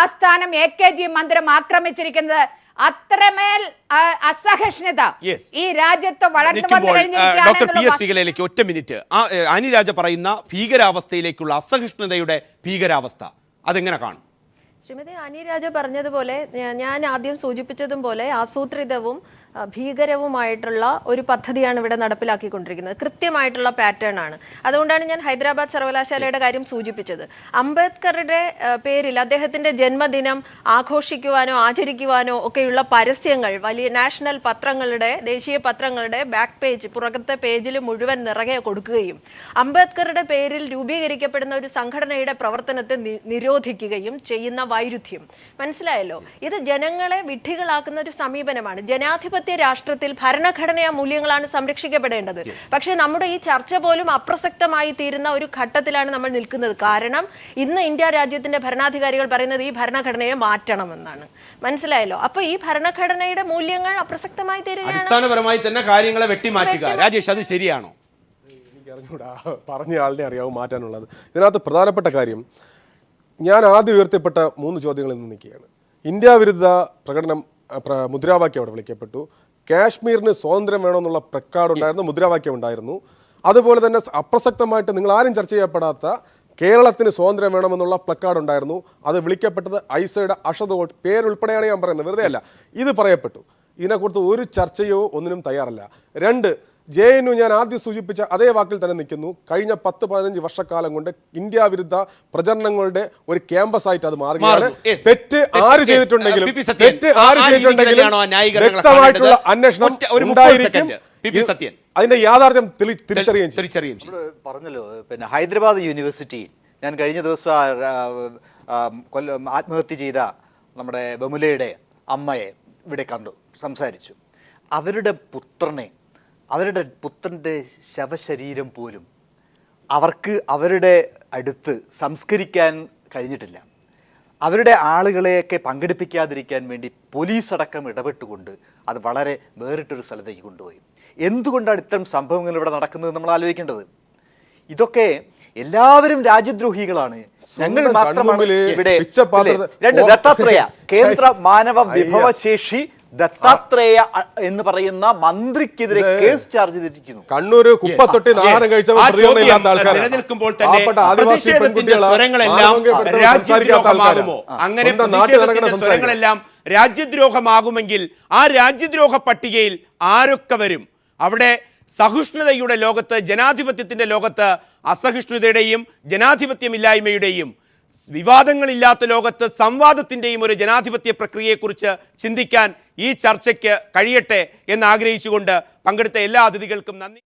ആസ്ഥാനം AKG മന്ദിരം ആക്രമിച്ചിരിക്കുന്നത്. അത്രമേൽ അസഹിഷ്ണുത ഈ രാജ്യത്ത് വളർന്നു വന്നു കഴിഞ്ഞിരിക്കുകയാണ്. ഡോക്ടർ PS ശ്രീകലയിലേക്ക് ഒറ്റ മിനിറ്റ്. ആനി രാജ പറയുന്ന ഭീകരാവസ്ഥയിലേക്കുള്ള അസഹിഷ്ണുതയുടെ ഭീകരാവസ്ഥ അതെങ്ങനെ കാണും? ശ്രീമതി ആനി രാജ പറഞ്ഞതുപോലെ ഞാൻ ആദ്യം സൂചിപ്പിച്ചതും പോലെ ആസൂത്രിതവും ഭീകരവുമായിട്ടുള്ള ഒരു പദ്ധതിയാണ് ഇവിടെ നടപ്പിലാക്കിക്കൊണ്ടിരിക്കുന്നത്. കൃത്യമായിട്ടുള്ള പാറ്റേൺ ആണ്. അതുകൊണ്ടാണ് ഞാൻ ഹൈദരാബാദ് സർവകലാശാലയുടെ കാര്യം സൂചിപ്പിച്ചത്. അംബേദ്കറുടെ പേരിൽ അദ്ദേഹത്തിന്റെ ജന്മദിനം ആഘോഷിക്കുവാനോ ആചരിക്കുവാനോ ഒക്കെയുള്ള പരസ്യങ്ങൾ വലിയ നാഷണൽ പത്രങ്ങളുടെ, ദേശീയ പത്രങ്ങളുടെ ബാക്ക് പേജ്, പുറകത്തെ പേജിൽ മുഴുവൻ നിറയെ കൊടുക്കുകയും അംബേദ്കറുടെ പേരിൽ രൂപീകരിക്കപ്പെടുന്ന ഒരു സംഘടനയുടെ പ്രവർത്തനത്തെ നിരോധിക്കുകയും ചെയ്യുന്ന വൈരുദ്ധ്യം മനസ്സിലായല്ലോ. ഇത് ജനങ്ങളെ വിഡ്ഢികളാക്കുന്ന ഒരു സമീപനമാണ്. ജനാധിപത്യ രാഷ്ട്രത്തിൽ ഭരണഘടനാ മൂല്യങ്ങളാണ് സംരക്ഷിക്കപ്പെടേണ്ടത്. പക്ഷേ നമ്മുടെ ഈ ചർച്ച പോലും അപ്രസക്തമായി തീരുന്ന ഒരു ഘട്ടത്തിലാണ് നമ്മൾ നിൽക്കുന്നത്. കാരണം ഇന്ന് ഇന്ത്യ രാജ്യത്തിന്റെ ഭരണാധികാരികൾ പറയുന്നത് ഈ ഭരണഘടനയെ മാറ്റണമെന്നാണ്. മനസ്സിലായല്ലോ. അപ്പൊ ഈ ഭരണഘടനയുടെ മൂല്യങ്ങൾ അപ്രസക്തമായി തീരുകയാണ്. അടിസ്ഥാനപരമായി തന്നെ കാര്യങ്ങളെ വെട്ടിമാറ്റുക. രാജേഷ്, അത് ശരിയാണോ? എനിക്ക് അറിഞ്ഞൂടാ, പറഞ്ഞ ആളിനെ അറിയാവും മാറ്റാനുള്ളത്. ഇതിനകത്ത് പ്രധാനപ്പെട്ട കാര്യം, ഞാൻ ആദ്യം ഉയർത്തിപ്പെട്ട 3 ചോദ്യങ്ങളിൽ നിന്ന് നിൽക്കുകയാണ്. ഇന്ത്യ വിരുദ്ധ പ്രകടനം മുദ്രാവാക്യം അവിടെ വിളിക്കപ്പെട്ടു. കാശ്മീരിന് സ്വാതന്ത്ര്യം വേണമെന്നുള്ള പ്രഖ്യാപനമുണ്ടായിരുന്നു, മുദ്രാവാക്യം ഉണ്ടായിരുന്നു. അതുപോലെ തന്നെ അപ്രസക്തമായിട്ട് നിങ്ങൾ ആരും ചർച്ച ചെയ്യപ്പെടാത്ത കേരളത്തിന് സ്വാതന്ത്ര്യം വേണമെന്നുള്ള പ്ലക്കാർഡ് ഉണ്ടായിരുന്നു. അത് വിളിക്കപ്പെട്ടത് ഐസയുടെ അഷദ് പേരുൾപ്പെടെയാണ് ഞാൻ പറയുന്നത്, വെറുതെ അല്ല. ഇത് പറയപ്പെട്ടു. ഇതിനെക്കുറിച്ച് ഒരു ചർച്ചയോ ഒന്നിനും തയ്യാറല്ല. 2, JNU ഞാൻ ആദ്യം സൂചിപ്പിച്ച അതേ വാക്കിൽ തന്നെ നിൽക്കുന്നു. കഴിഞ്ഞ 10-15 വർഷക്കാലം കൊണ്ട് ഇന്ത്യ വിരുദ്ധ പ്രചരണങ്ങളുടെ ഒരു ക്യാമ്പസ് ആയിട്ട് അത് മാറുകയാണ്. തെറ്റ് ആര് ചെയ്തിട്ടുണ്ടെങ്കിലും വ്യക്തമായിട്ടുള്ള അന്വേഷണം ഉണ്ടായിരിക്കും. അതിന്റെ യാഥാർത്ഥ്യം തിരിച്ചറിയുകയും ചെയ്യും. പറഞ്ഞല്ലോ, പിന്നെ ഹൈദരാബാദ് യൂണിവേഴ്സിറ്റിയിൽ ഞാൻ കഴിഞ്ഞ ദിവസം ആത്മഹത്യ ചെയ്ത നമ്മുടെ ബമുലയുടെ അമ്മയെ ഇവിടെ കണ്ടു, സംസാരിച്ചു. അവരുടെ പുത്രൻ്റെ ശവശരീരം പോലും അവർക്ക് അവരുടെ അടുത്ത് സംസ്കരിക്കാൻ കഴിഞ്ഞിട്ടില്ല. അവരുടെ ആളുകളെയൊക്കെ പങ്കെടുപ്പിക്കാതിരിക്കാൻ വേണ്ടി പോലീസ് അടക്കം ഇടപെട്ടുകൊണ്ട് അത് വളരെ വേറിട്ടൊരു സ്ഥലത്തേക്ക് കൊണ്ടുപോയി. എന്തുകൊണ്ടാണ് ഇത്തരം സംഭവങ്ങൾ ഇവിടെ നടക്കുന്നത് നമ്മൾ ആലോചിക്കേണ്ടത്. ഇതൊക്കെ എല്ലാവരും രാജ്യദ്രോഹികളാണ്, ഞങ്ങൾ മാത്രമാണ് ഇവിടെ. രണ്ട് ദത്താത്രേയ, കേന്ദ്ര മാനവ വിഭവശേഷി ദത്താത്രേയ എന്ന് പറയുന്ന മന്ത്രിക്കെതിരെ കേസ് ചാർജ് ചെയ്തിരിക്കുന്നു. കണ്ണൂര് കുപ്പത്തൊട്ടി ആഹാരം നിലനിൽക്കുമ്പോൾ തന്നെ പ്രതിഷേധത്തിന്റെ സ്വരങ്ങളെല്ലാം രാജ്യദ്രോഹമാകുമോ? അങ്ങനെ പ്രതിഷേധത്തിന്റെ സ്വരങ്ങളെല്ലാം രാജ്യദ്രോഹമാകുമെങ്കിൽ ആ രാജ്യദ്രോഹ പട്ടികയിൽ ആരൊക്കെ വരും? അവിടെ സഹിഷ്ണുതയുടെ ലോകത്ത്, ജനാധിപത്യത്തിന്റെ ലോകത്ത് അസഹിഷ്ണുതയുടെയും ജനാധിപത്യമില്ലായ്മയുടെയും, വിവാദങ്ങളില്ലാത്ത ലോകത്ത് സംവാദത്തിൻ്റെയും ഒരു ജനാധിപത്യ പ്രക്രിയയെക്കുറിച്ച് ചിന്തിക്കാൻ ഈ ചർച്ചയ്ക്ക് കഴിയട്ടെ എന്ന് ആഗ്രഹിച്ചുകൊണ്ട് പങ്കെടുത്ത എല്ലാ അതിഥികൾക്കും നന്ദി.